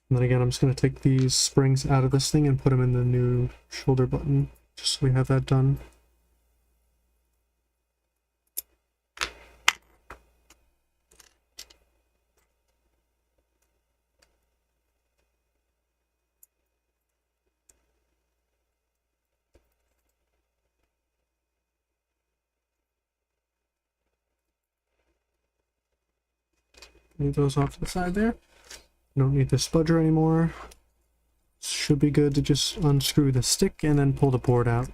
And then again, I'm just going to take these springs out of this thing and put them in the new shoulder button, just so we have that done. Leave those off to the side there. Don't need the spudger anymore. Should be good to just unscrew the stick and then pull the board out.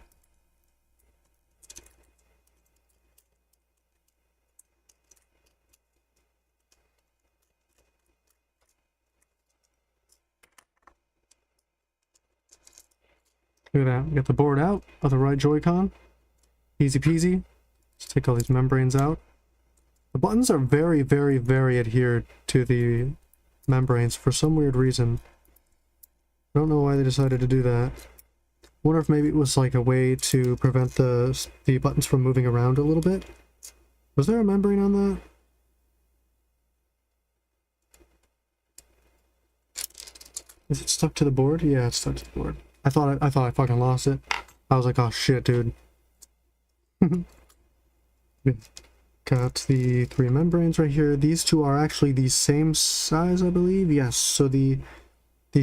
Look at that. We got the board out of the right Joy-Con. Easy peasy. Just take all these membranes out. The buttons are very, very, very adhered to the membranes for some weird reason. I don't know why they decided to do that. Wonder if maybe it was like a way to prevent the buttons from moving around a little bit. Was there a membrane on that? Is it stuck to the board? Yeah, it's stuck to the board. I thought I fucking lost it. I was like, oh shit, dude. Got the 3 membranes right here. These two are actually the same size, I believe. Yes, so the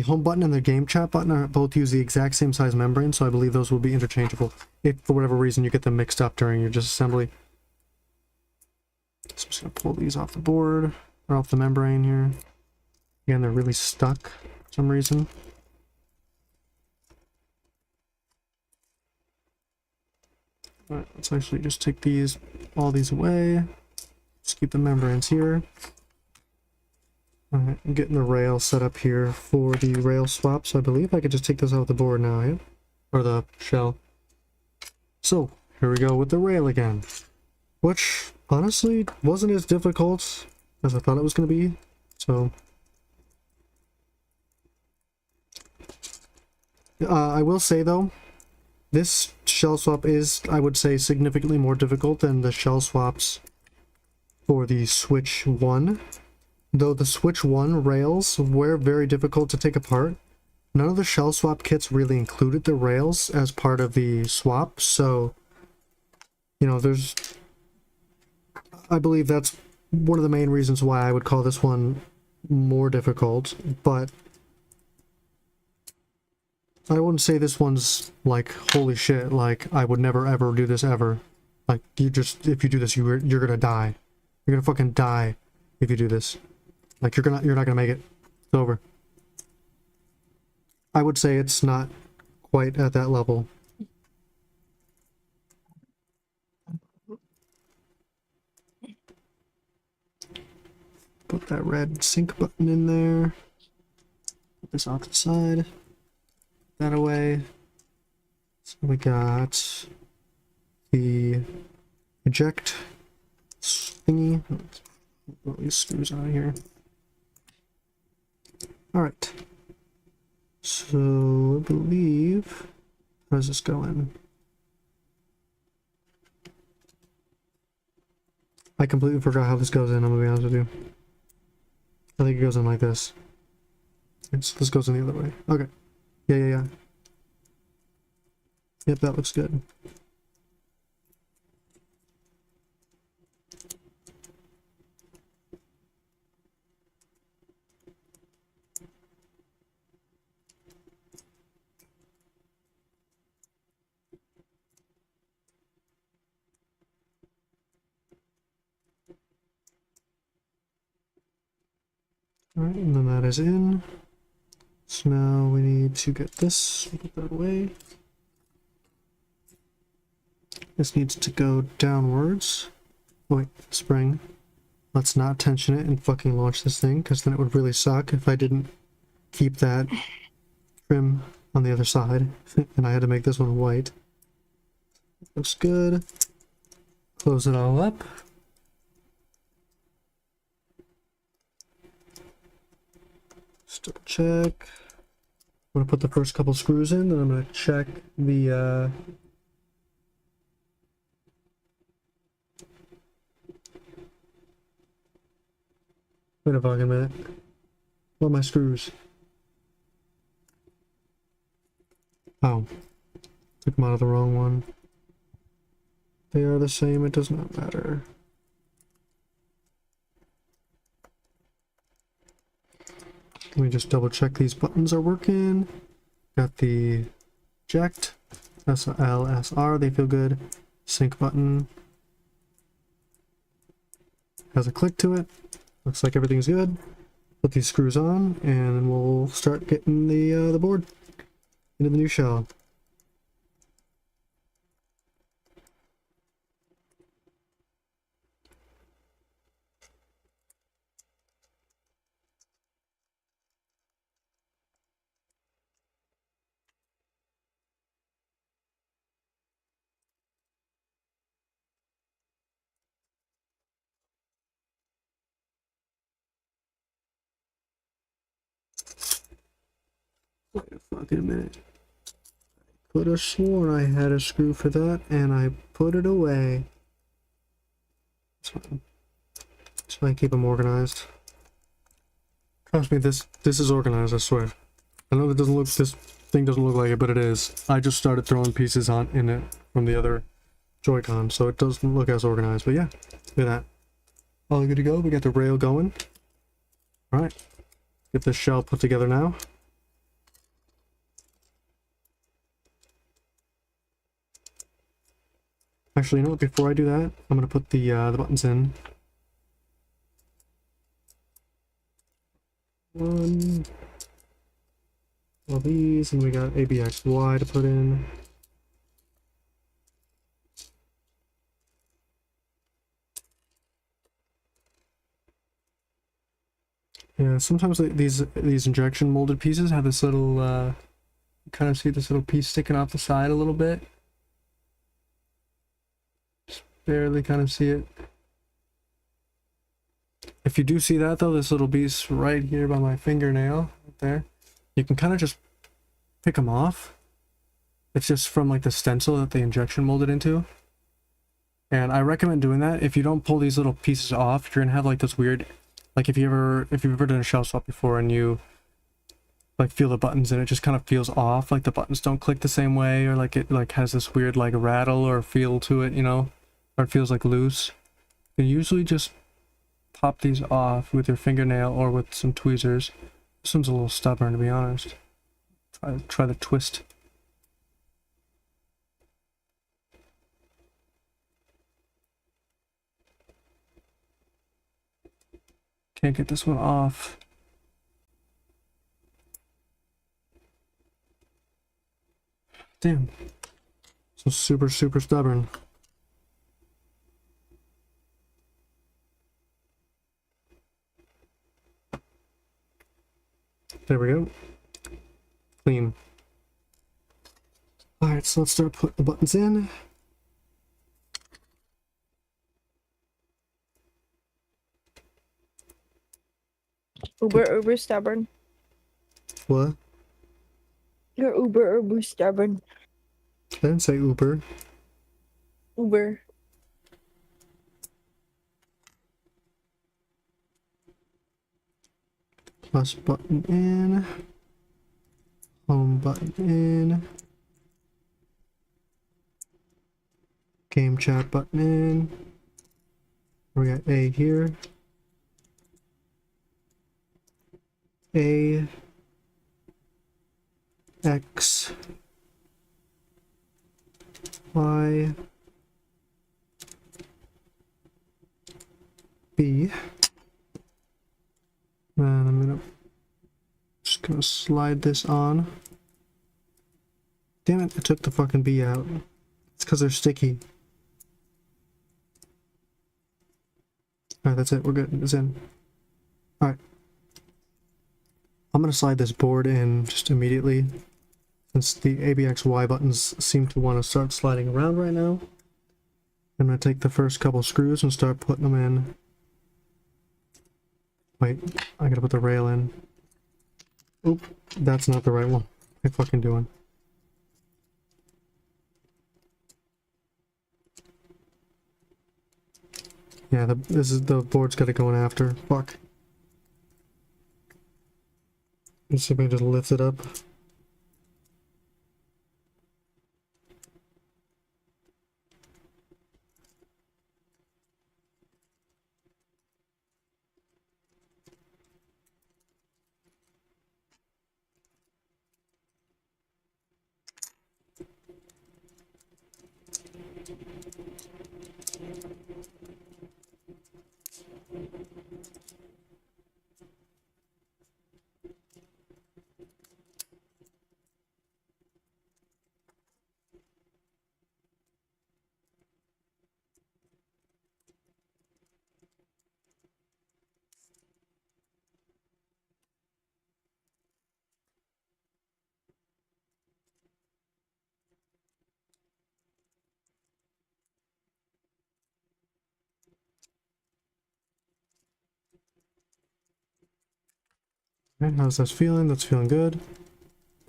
home button and the game chat button are both use the exact same size membrane, so I believe those will be interchangeable if for whatever reason you get them mixed up during your disassembly. So I'm just gonna pull these off the board, or off the membrane here. Again, they're really stuck for some reason. Alright, let's actually just take all these away. Just keep the membranes here. Alright, I'm getting the rail set up here for the rail swap, so I believe I could just take this off the board now, yeah? Or the shell. So, here we go with the rail again. Which, honestly, wasn't as difficult as I thought it was going to be, so... I will say, though, this shell swap is, I would say, significantly more difficult than the shell swaps for the Switch 1. Though the Switch 1 rails were very difficult to take apart, none of the shell swap kits really included the rails as part of the swap, so, you know, I believe that's one of the main reasons why I would call this one more difficult, but I wouldn't say this one's like, holy shit, like, I would never ever do this ever. Like, if you do this, you're gonna die. You're gonna fucking die if you do this. Like, you're not gonna make it. It's over. I would say it's not quite at that level. Put that red sync button in there. Put this off to the side. That away. So we got the eject thingy. Let's put all these screws out of here. Alright. So I believe, how does this go in? I completely forgot how this goes in, I'm gonna be honest with you. I think it goes in like this. This goes in the other way. Okay. Yeah. Yep, that looks good. Alright, and then that is in. So now we need to get this, put that away. This needs to go downwards. Oh wait, spring. Let's not tension it and fucking launch this thing, because then it would really suck if I didn't keep that trim on the other side. And I had to make this one white. Looks good. Close it all up. Just double check. I'm gonna put the first couple screws in, and I'm gonna check the wait a fucking minute. What are my screws? Oh. Took them out of the wrong one. They are the same, it does not matter. Let me just double check these buttons are working. Got the eject, SL, SR, they feel good. Sync button. Has a click to it. Looks like everything's good. Put these screws on, and we'll start getting the board into the new shell. Wait a fucking minute. Could have sworn I had a screw for that, and I put it away. It's fine. It's fine, keep them organized. Trust me, this is organized, I swear. I know this thing doesn't look like it, but it is. I just started throwing pieces in it from the other Joycon, so it doesn't look as organized. But yeah, look at that. All good to go. We got the rail going. All right, get this shell put together now. Actually, you know what? Before I do that, I'm gonna put the buttons in. One of these, and we got ABXY to put in. Yeah, sometimes these injection molded pieces have this little you kind of see this little piece sticking off the side a little bit. Just barely kind of see it. If you do see that though, this little piece right here by my fingernail, right there, you can kind of just pick them off. It's just from like the stencil that they injection molded into. And I recommend doing that. If you don't pull these little pieces off, you're gonna have like this weird, like if you've ever done a shell swap before and you like feel the buttons and it just kind of feels off, like the buttons don't click the same way, or like it like has this weird like rattle or feel to it, you know, or it feels like loose. You usually just pop these off with your fingernail or with some tweezers. This one's a little stubborn, to be honest. Try the twist. Can't get this one off. Damn. So super stubborn. There we go. Clean. Alright, so let's start putting the buttons in. Uber stubborn. What? You're uber stubborn. I didn't say Uber. Uber. Plus button in. Home button in. Game chat button in. We got A here. A. X. Y. B. And I'm just gonna slide this on. Damn it, I took the fucking B out. It's because they're sticky. Alright, that's it. We're good. It's in. Alright. I'm gonna slide this board in just immediately, since the ABXY buttons seem to want to start sliding around right now. I'm gonna take the first couple screws and start putting them in. Wait, I gotta put the rail in. Oop, that's not the right one. What am I fucking doing? Yeah, this is the board's gotta go in after. Fuck. Let's see if we can just lift it up. Okay, how's that feeling? That's feeling good.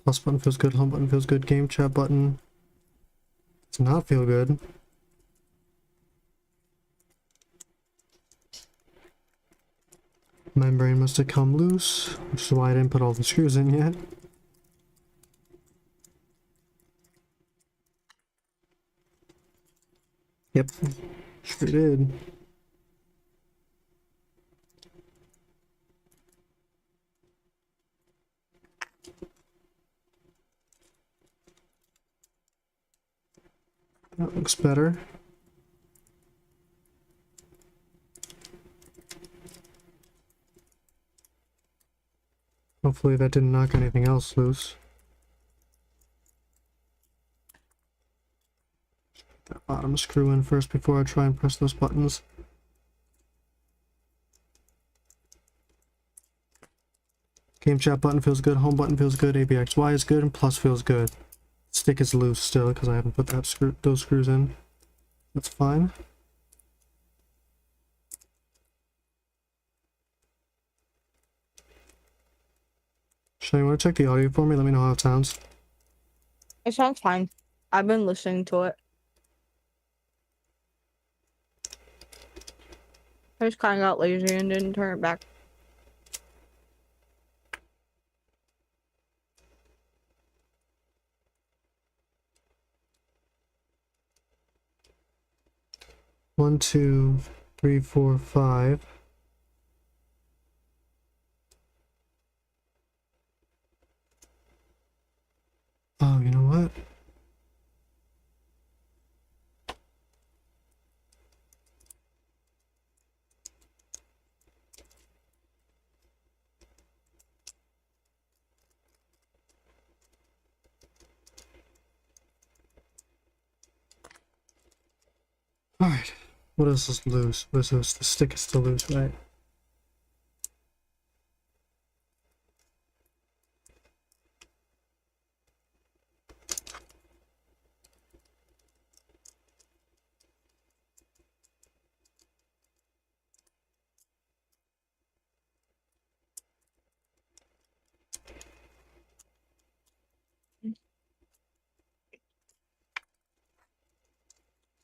Plus button feels good, home button feels good, game chat button does not feel good. Membrane must have come loose, which is why I didn't put all the screws in yet. Yep, sure did. That looks better. Hopefully that didn't knock anything else loose. Put that bottom screw in first before I try and press those buttons. Game chat button feels good, home button feels good, ABXY is good, and plus feels good. Stick is loose still because I haven't put those screws in. That's fine. Shay, you want to check the audio for me? Let me know how it sounds. It sounds fine. I've been listening to it. I just kind of got lazy and didn't turn it back. One, two, three, four, five. Oh, you know what? Alright. What else is loose? What is this? The stick is still loose, right?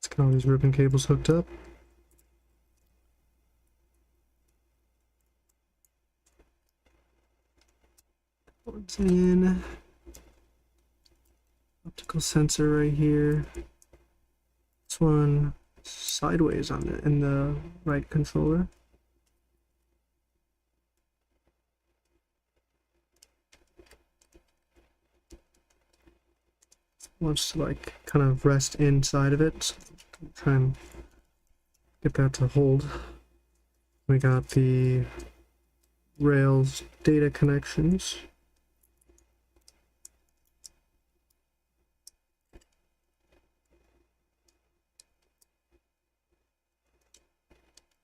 Let's get all these ribbon cables hooked up. Ports in. Optical sensor right here. This one sideways on the in the right controller. Wants to like kind of rest inside of it. So try and get that to hold. We got the Rails data connections.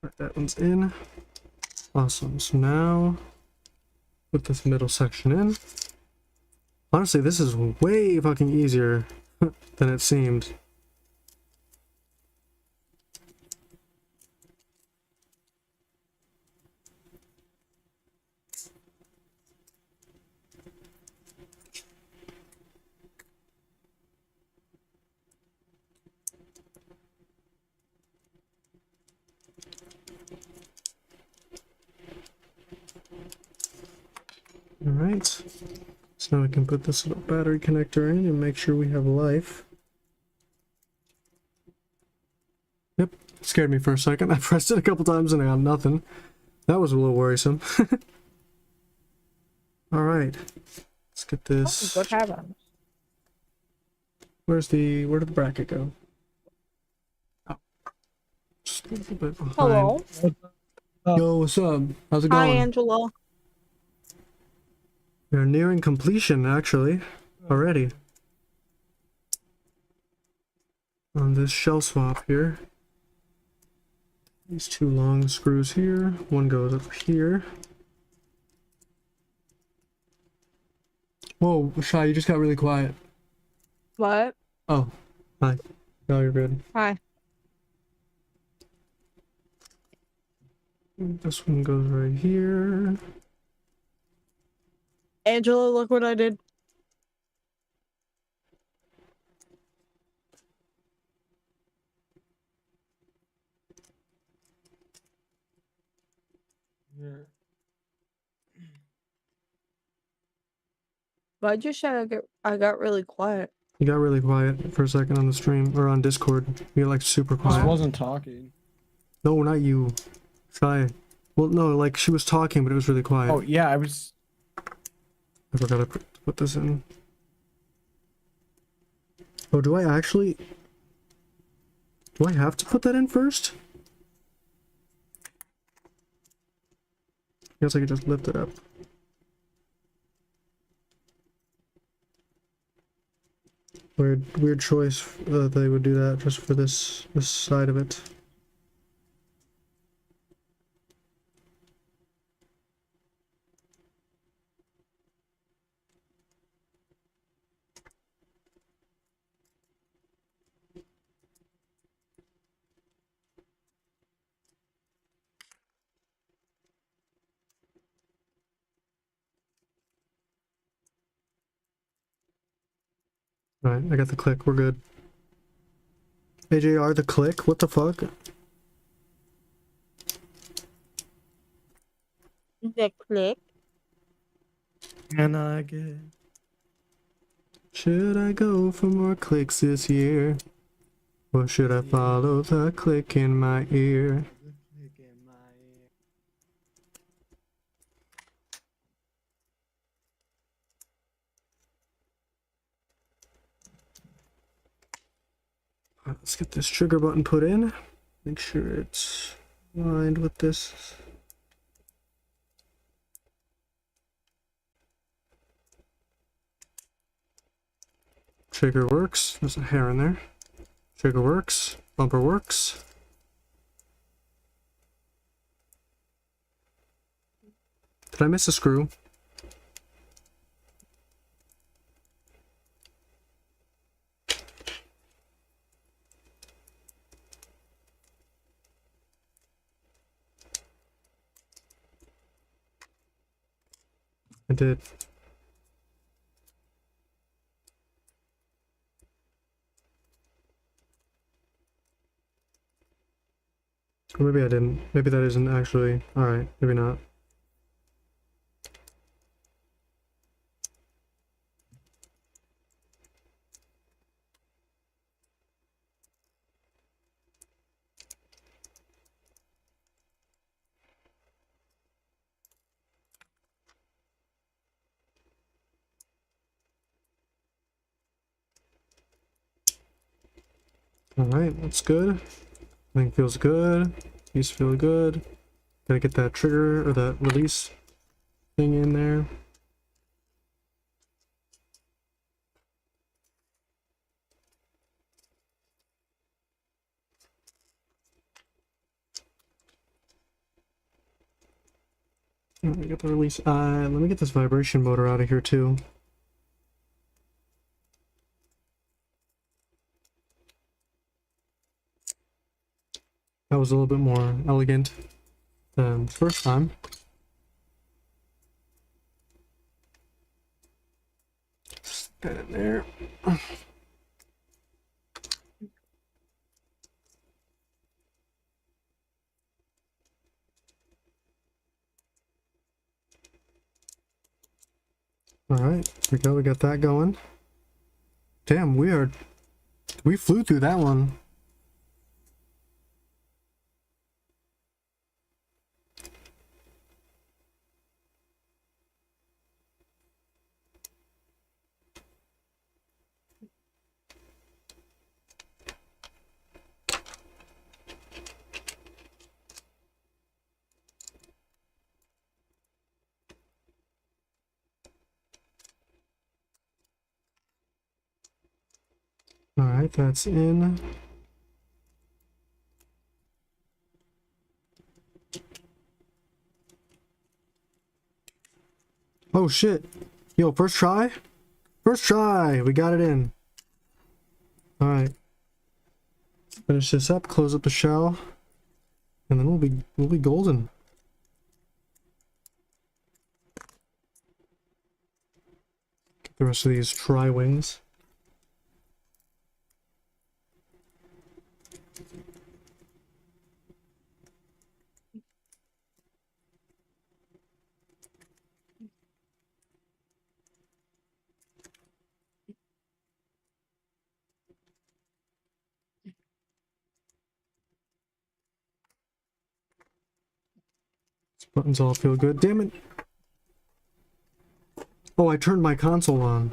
Right, that one's in. Awesome. So now put this middle section in. Honestly, this is way fucking easier than it seemed. Alright, so now we can put this little battery connector in and make sure we have life. Yep, scared me for a second. I pressed it a couple times and I got nothing. That was a little worrisome. Alright, let's get this. What happened? Where did the bracket go? Oh, just a little bit behind. Hello. Yo, what's up? How's it Hi, going? Angela. We're nearing completion, actually, already. On this shell swap here. These two long screws here. One goes up here. Whoa, Shy, you just got really quiet. What? Oh, hi. No, you're good. Hi. This one goes right here. Angela, look what I did. Why'd you say I got really quiet? You got really quiet for a second on the stream or on Discord. You got like super I quiet. wasn't talking. No, not you. Sky. Well, no, like she was talking, but it was really quiet. Oh yeah, I was. I forgot to put this in. Oh, do I actually? Do I have to put that in first? I guess I could just lift it up. Weird choice that they would do that just for this side of it. Alright, I got the click, we're good. AJR the click, what the fuck? The click. Can I get? Should I go for more clicks this year? Or should I follow the click in my ear? Let's get this trigger button put in. Make sure it's aligned with this. Trigger works. There's a hair in there. Trigger works. Bumper works. Did I miss a screw? I did. Or maybe I didn't. Maybe that isn't actually. Alright, maybe not. Alright, that's good. I think feels good. These feel good. Gotta get that trigger or that release thing in there. Let me get the release. Let me get this vibration motor out of here too. That was a little bit more elegant than the first time. Stick that in there. Alright, here we go, we got that going. Damn, we flew through that one. Alright, that's in. Oh shit. Yo, first try? First try! We got it in. Alright. Finish this up, close up the shell, and then we'll be golden. Get the rest of these tri-wings. Buttons all feel good. Damn it! Oh, I turned my console on.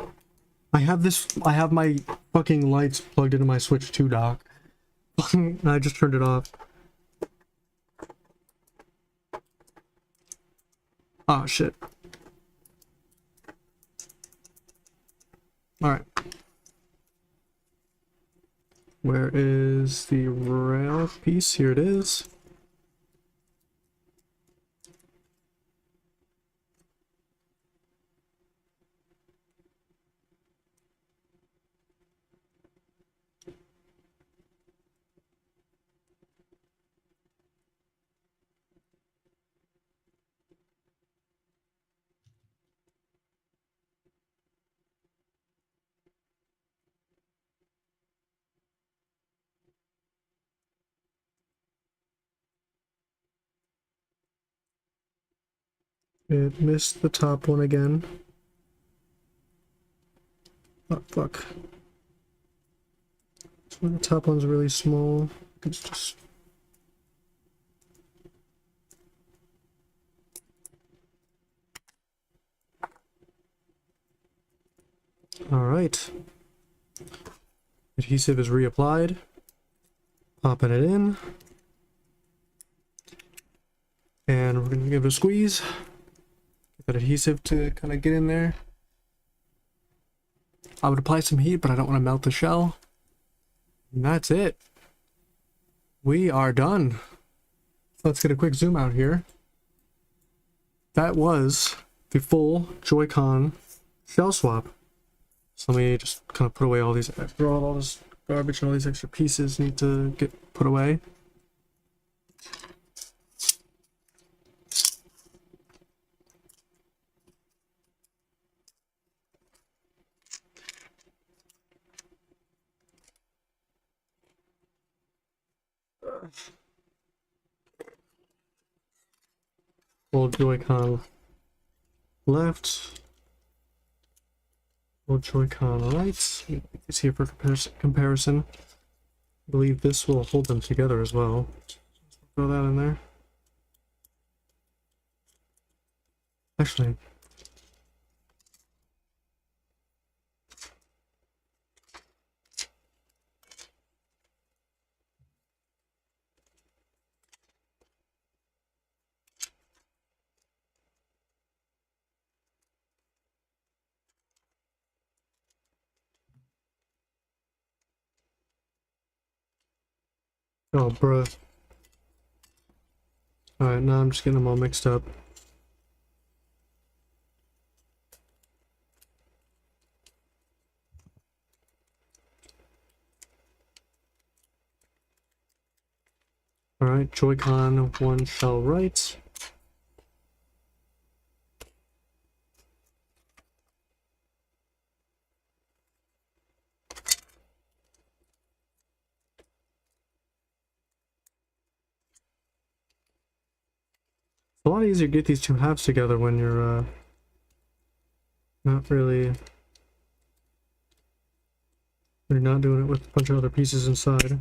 I have my fucking lights plugged into my Switch 2 dock. And I just turned it off. Oh, shit. Alright. Where is the rail piece? Here it is. It missed the top one again. Oh, fuck. So the top one's really small. It's just... Alright. Adhesive is reapplied. Popping it in. And we're gonna give it a squeeze. Get that adhesive to kind of get in there. I would apply some heat, but I don't want to melt the shell. And that's it. We are done. Let's get a quick zoom out here. That was the full Joy-Con shell swap. So let me just kind of put away all these, throw out all this garbage and all these extra pieces need to get put away. Old Joy-Con left. Old Joy-Con right. It's here for comparison. I believe this will hold them together as well. Throw that in there. Actually, oh, bruh. Alright, now I'm just getting them all mixed up. Alright, Joy-Con one shell right. It's a lot easier to get these two halves together when you're not really... You're not doing it with a bunch of other pieces inside.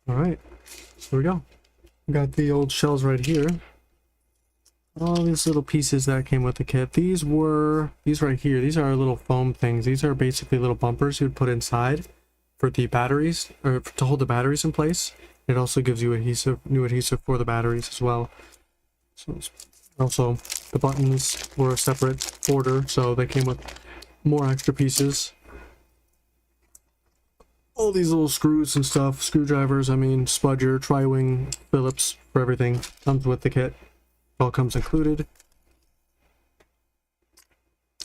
Alright, so there we go. Got the old shells right here. All these little pieces that came with the kit. These right here, these are little foam things. These are basically little bumpers you would put inside for the batteries, or to hold the batteries in place. It also gives you new adhesive for the batteries as well. So also, the buttons were a separate order, so they came with more extra pieces. All these little screws and stuff, screwdrivers, I mean, spudger, tri-wing, Phillips, for everything comes with the kit. All comes included.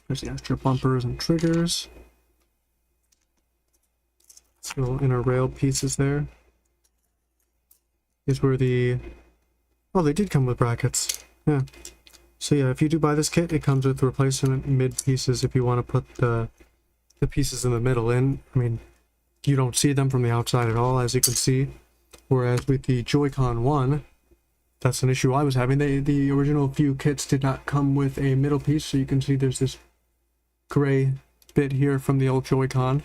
There's the extra bumpers and triggers. Little inner rail pieces there. These were the... Oh, they did come with brackets. Yeah. So yeah, if you do buy this kit, it comes with replacement mid pieces if you want to put the pieces in the middle in. I mean, you don't see them from the outside at all, as you can see. Whereas with the Joy-Con 1, that's an issue I was having. The original few kits did not come with a middle piece, so you can see there's this gray bit here from the old Joy-Con.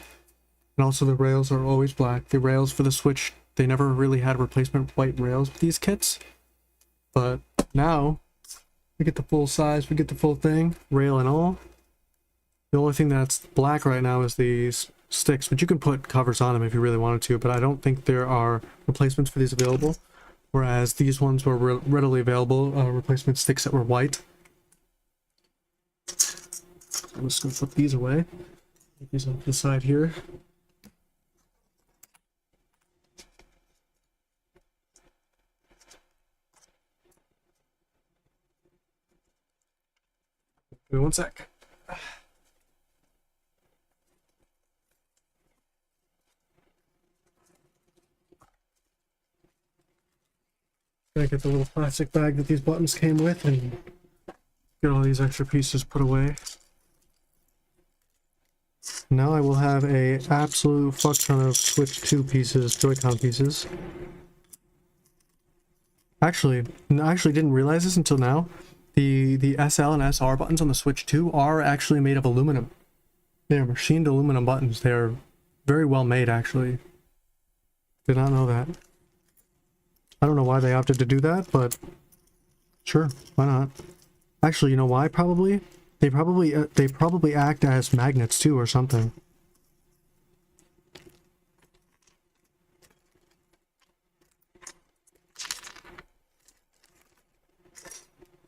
And also the rails are always black. The rails for the Switch, they never really had replacement white rails with these kits. But now, we get the full size, we get the full thing, rail and all. The only thing that's black right now is these sticks, but you can put covers on them if you really wanted to, but I don't think there are replacements for these available. Whereas these ones were readily available, replacement sticks that were white. I'm just going to put these away. Put these on the side here. Give me one sec. Gotta get the little plastic bag that these buttons came with and get all these extra pieces put away. Now I will have a absolute fuck ton of Switch 2 pieces, Joy-Con pieces. Actually, I actually didn't realize this until now. The SL and SR buttons on the Switch 2 are actually made of aluminum. They are machined aluminum buttons. They are very well made, actually. Did not know that. I don't know why they opted to do that, but sure, why not? Actually, you know why? Probably they probably act as magnets too, or something.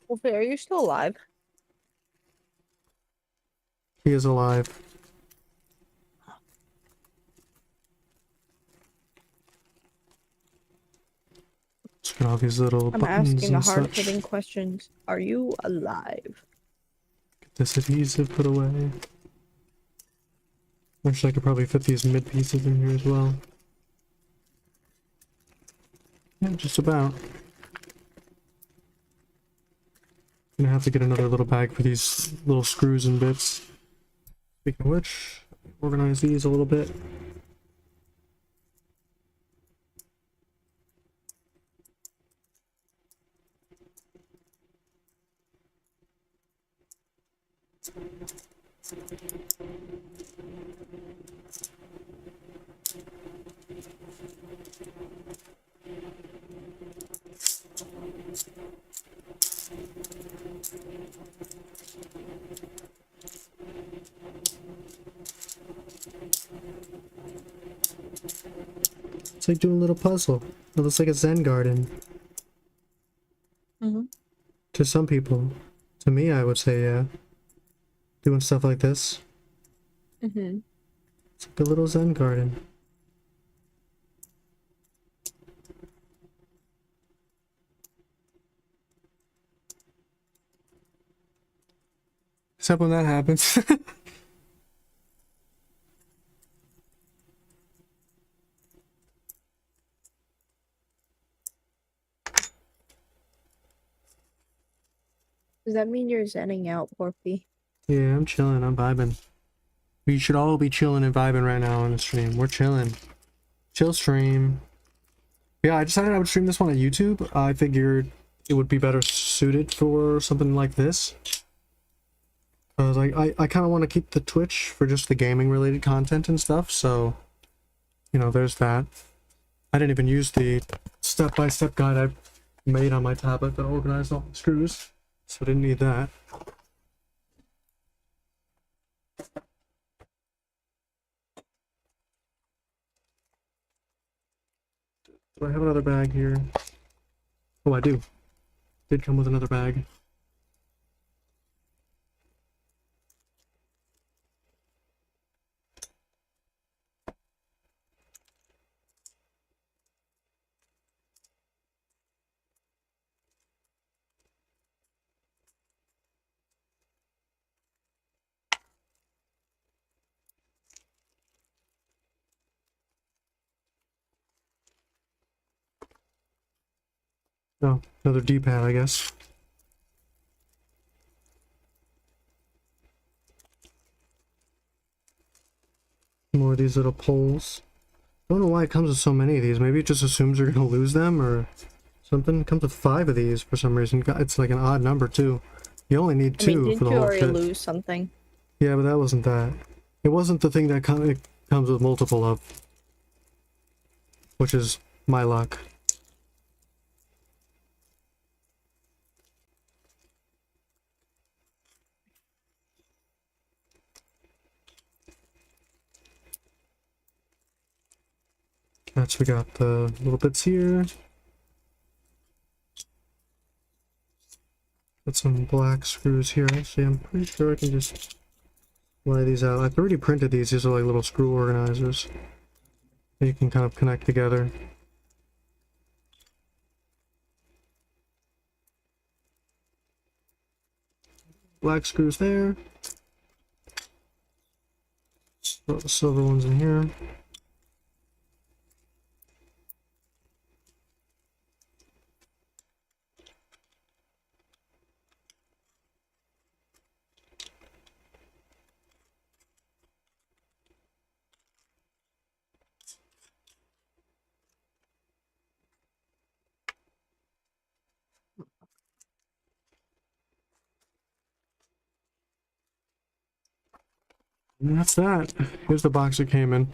Wolfie, are you still alive? He is alive. Let's get all these little I'm buttons asking the and such. hard-hitting questions. Are you alive? Get this adhesive put away. Actually, I could probably fit these mid pieces in here as well. Yeah, just about. Gonna have to get another little bag for these little screws and bits. Speaking of which, organize these a little bit. It's like doing a little puzzle. It looks like a Zen garden. Mm-hmm. To some people. To me, I would say, yeah. Doing stuff like this. Mm-hmm. It's like a little Zen garden. Except when that happens. Does that mean you're zenning out, Porpy? Yeah, I'm chilling. I'm vibing. We should all be chilling and vibing right now on the stream. We're chilling. Chill stream. Yeah, I decided I would stream this one on YouTube. I figured it would be better suited for something like this. Because I kind of want to keep the Twitch for just the gaming related content and stuff. So, you know, there's that. I didn't even use the step-by-step guide I made on my tablet that organized all the screws. So I didn't need that. Do I have another bag here? Oh, I do. Did come with another bag. Oh, another D-pad, I guess. More of these little poles. Don't know why it comes with so many of these. Maybe it just assumes you're gonna lose them or something. It comes with 5 of these for some reason. It's like an odd number too. You only need 2 didn't for the you whole already kit. lose something? Yeah, but that wasn't that. It wasn't the thing that comes with multiple of, which is my luck. Next we got the little bits here. Got some black screws here. Actually, I'm pretty sure I can just lay these out. I've already printed these. These are like little screw organizers that you can kind of connect together. Black screws there. Put the silver ones in here. And that's that. Here's the box it came in.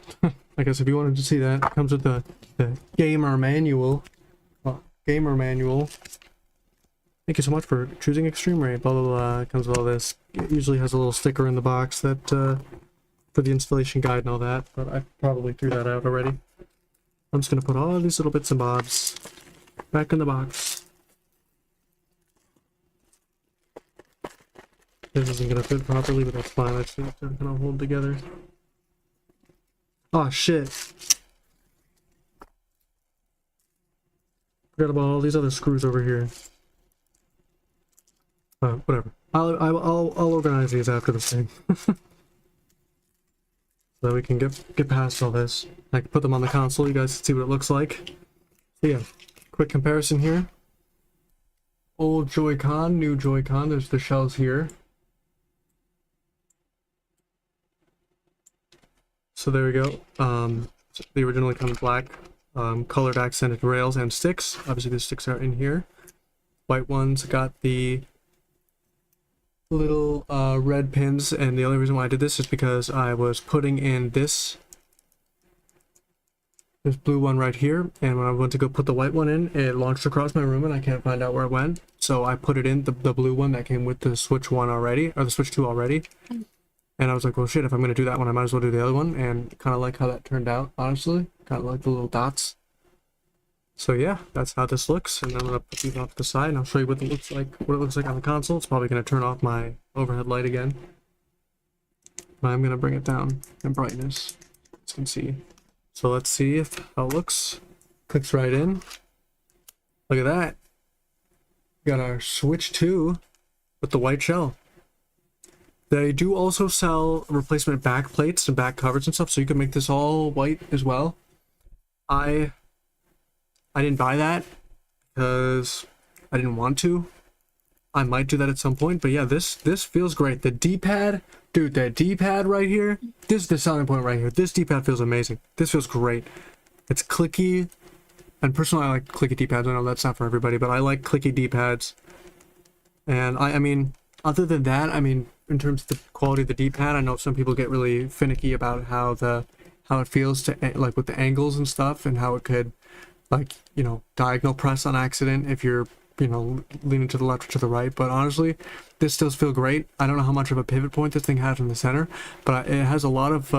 I guess if you wanted to see that, it comes with the gamer manual. Gamer manual. Thank you so much for choosing eXtremerate. Blah blah blah. It comes with all this. It usually has a little sticker in the box that for the installation guide and all that, but I probably threw that out already. I'm just gonna put all these little bits and bobs back in the box. This isn't gonna fit properly, but that's fine. I just need to kind of hold together. Oh shit! Forgot about all these other screws over here. Whatever. I'll organize these after the thing, so that we can get past all this. I can put them on the console. You guys can see what it looks like. So yeah, quick comparison here. Old Joy-Con, new Joy-Con. There's the shells here. So there we go. They originally come in black, colored accented rails and sticks. Obviously the sticks are in here. White ones got the little red pins, and the only reason why I did this is because I was putting in this blue one right here, and when I went to go put the white one in, it launched across my room and I can't find out where it went. So I put it in the blue one that came with the Switch 1 already, or the Switch 2 already. And I was like, well shit, if I'm gonna do that one, I might as well do the other one, and kind of like how that turned out, honestly. Kind of like the little dots. So yeah, that's how this looks, and I'm gonna put these off to the side, and I'll show you what it looks like on the console. It's probably gonna turn off my overhead light again. But I'm gonna bring it down in brightness, as you can see. So let's see how it looks. Clicks right in. Look at that. We got our Switch 2 with the white shell. They do also sell replacement back plates and back covers and stuff, so you can make this all white as well. I didn't buy that because I didn't want to. I might do that at some point, but yeah, this feels great. The D-pad, dude, that D-pad right here, this is the selling point right here. This D-pad feels amazing. This feels great. It's clicky, and personally I like clicky D-pads. I know that's not for everybody, but I like clicky D-pads. And I mean, other than that, I mean, in terms of the quality of the D-pad, I know some people get really finicky about how it feels to, like, with the angles and stuff, and how it could, like, you know, diagonal press on accident if you're, you know, leaning to the left or to the right. But honestly, this still feels great. I don't know how much of a pivot point this thing has in the center, but it has a lot of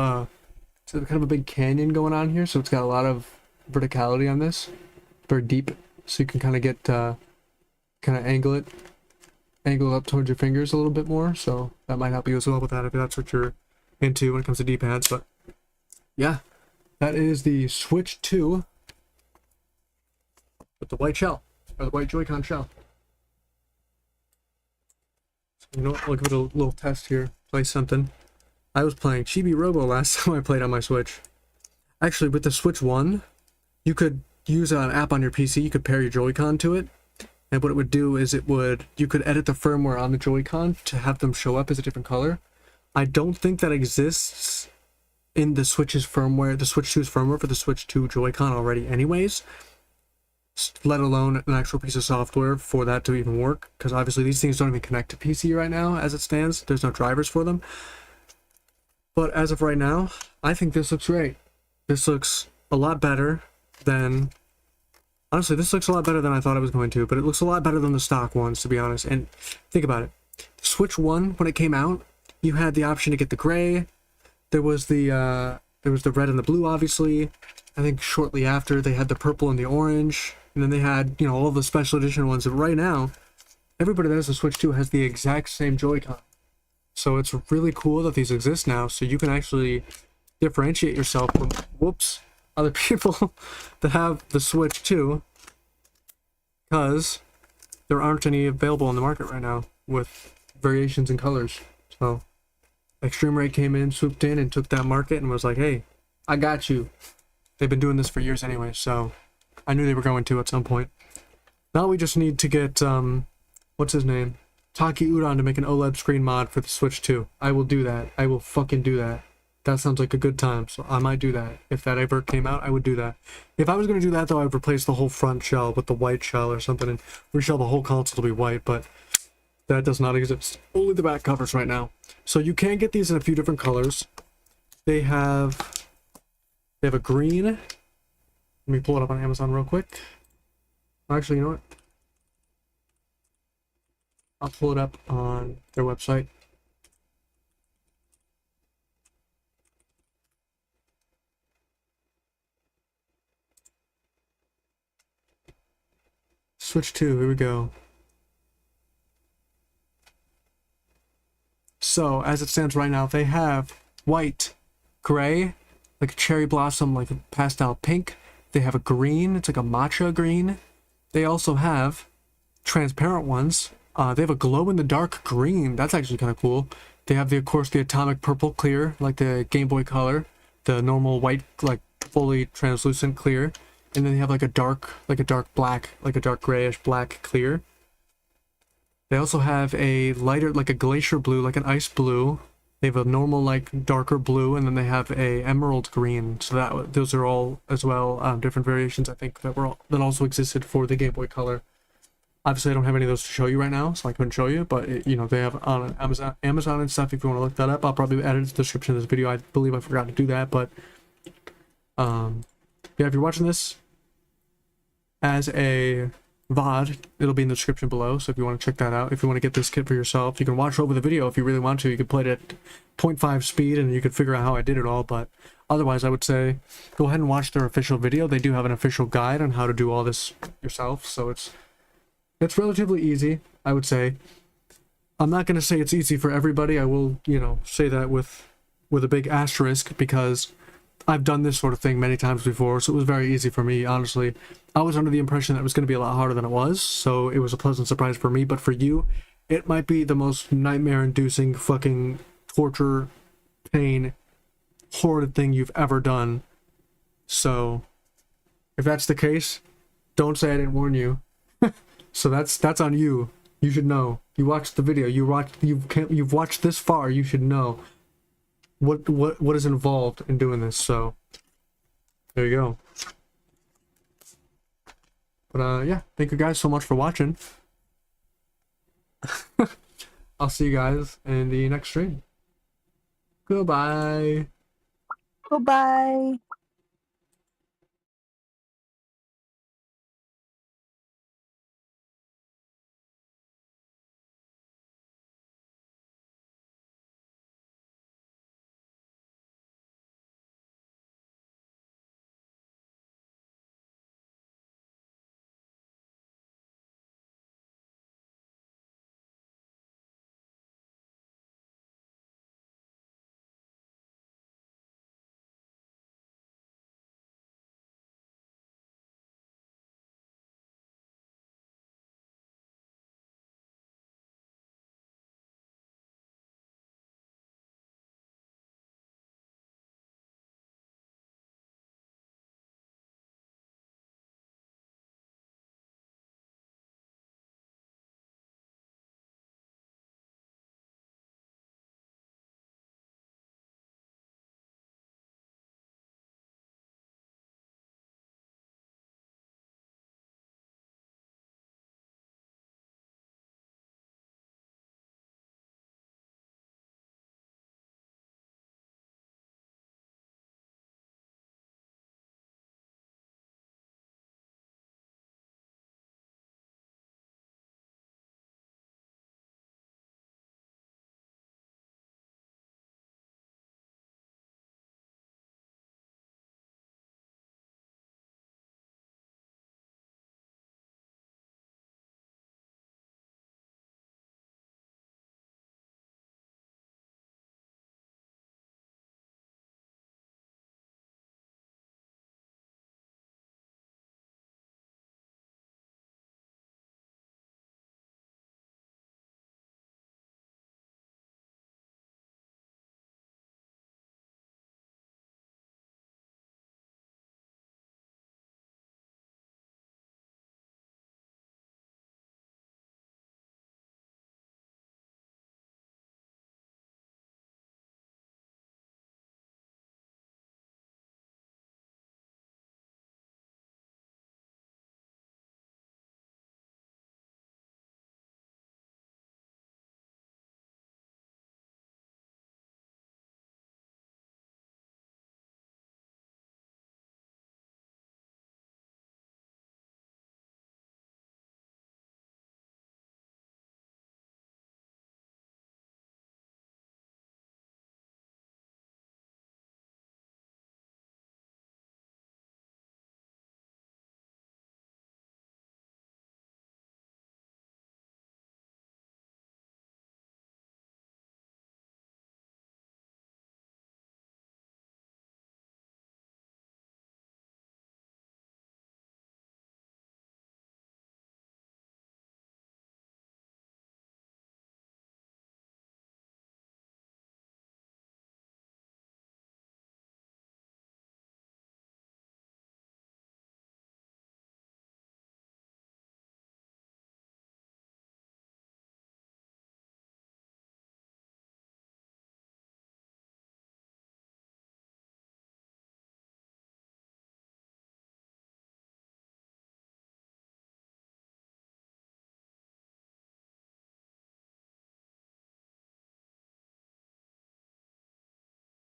it's kind of a big canyon going on here, so it's got a lot of verticality on this, very deep, so you can kind of get kind of angle it up towards your fingers a little bit more, so that might help you as well with that if that's what you're into when it comes to D-pads. But yeah, that is the Switch 2 with the white shell, or the white Joy-Con shell. So, you know what, I'll give it a little test here, play something. I was playing Chibi Robo last time I played on my Switch. Actually, with the Switch 1, you could use an app on your PC, you could pair your Joy-Con to it. And what it would do is you could edit the firmware on the Joy-Con to have them show up as a different color. I don't think that exists in the Switch's firmware, the Switch 2's firmware for the Switch 2 Joy-Con already anyways, let alone an actual piece of software for that to even work, because obviously these things don't even connect to PC right now as it stands. There's no drivers for them. But as of right now, I think this looks great. This looks a lot better than... Honestly, this looks a lot better than I thought it was going to, but it looks a lot better than the stock ones, to be honest. And think about it. Switch 1, when it came out, you had the option to get the gray. There was the red and the blue, obviously. I think shortly after, they had the purple and the orange. And then they had, you know, all the special edition ones. And right now, everybody that has the Switch 2 has the exact same Joy-Con. So it's really cool that these exist now, so you can actually differentiate yourself from, other people that have the Switch 2, because there aren't any available on the market right now with variations in colors. So eXtremerate came in, swooped in, and took that market and was like, hey, I got you. They've been doing this for years anyway, so I knew they were going to at some point. Now we just need to get, what's his name? Taki Udon to make an OLED screen mod for the Switch 2. I will do that. I will fucking do that. That sounds like a good time, so I might do that. If that ever came out, I would do that. If I was going to do that, though, I would replace the whole front shell with the white shell or something and reshell the whole console to be white, but that does not exist. Only the back covers right now. So you can get these in a few different colors. They have a green. Let me pull it up on Amazon real quick. Actually, you know what? I'll pull it up on their website. Switch 2, here we go. So, as it stands right now, they have white, gray, like a cherry blossom, like a pastel pink. They have a green, it's like a matcha green. They also have transparent ones. They have a glow-in-the-dark green. That's actually kind of cool. They have, of course, the atomic purple clear, like the Game Boy Color. The normal white, like fully translucent clear. And then they have like a dark black, like a dark grayish black clear. They also have a lighter, like a glacier blue, like an ice blue. They have a normal, like darker blue, and then they have a emerald green. So those are all as well different variations. I think that also existed for the Game Boy Color. Obviously, I don't have any of those to show you right now, so I couldn't show you. But you know, they have on Amazon and stuff. If you want to look that up, I'll probably add it to the description of this video. I believe I forgot to do that, but yeah, if you're watching this as a VOD, it'll be in the description below, so if you want to check that out, if you want to get this kit for yourself, you can watch over the video if you really want to. You can play it at 0.5 speed and you can figure out how I did it all, but otherwise I would say go ahead and watch their official video. They do have an official guide on how to do all this yourself, so it's relatively easy, I would say. I'm not going to say it's easy for everybody. I will, you know, say that with a big asterisk, because I've done this sort of thing many times before, so it was very easy for me, honestly. I was under the impression that it was going to be a lot harder than it was, so it was a pleasant surprise for me, but for you, it might be the most nightmare-inducing fucking torture, pain, horrid thing you've ever done. So, if that's the case, don't say I didn't warn you. So that's on you. You should know. You watched the video. You've watched this far. You should know what is involved in doing this. So there you go. But yeah, thank you guys so much for watching. I'll see you guys in the next stream. Goodbye. Goodbye.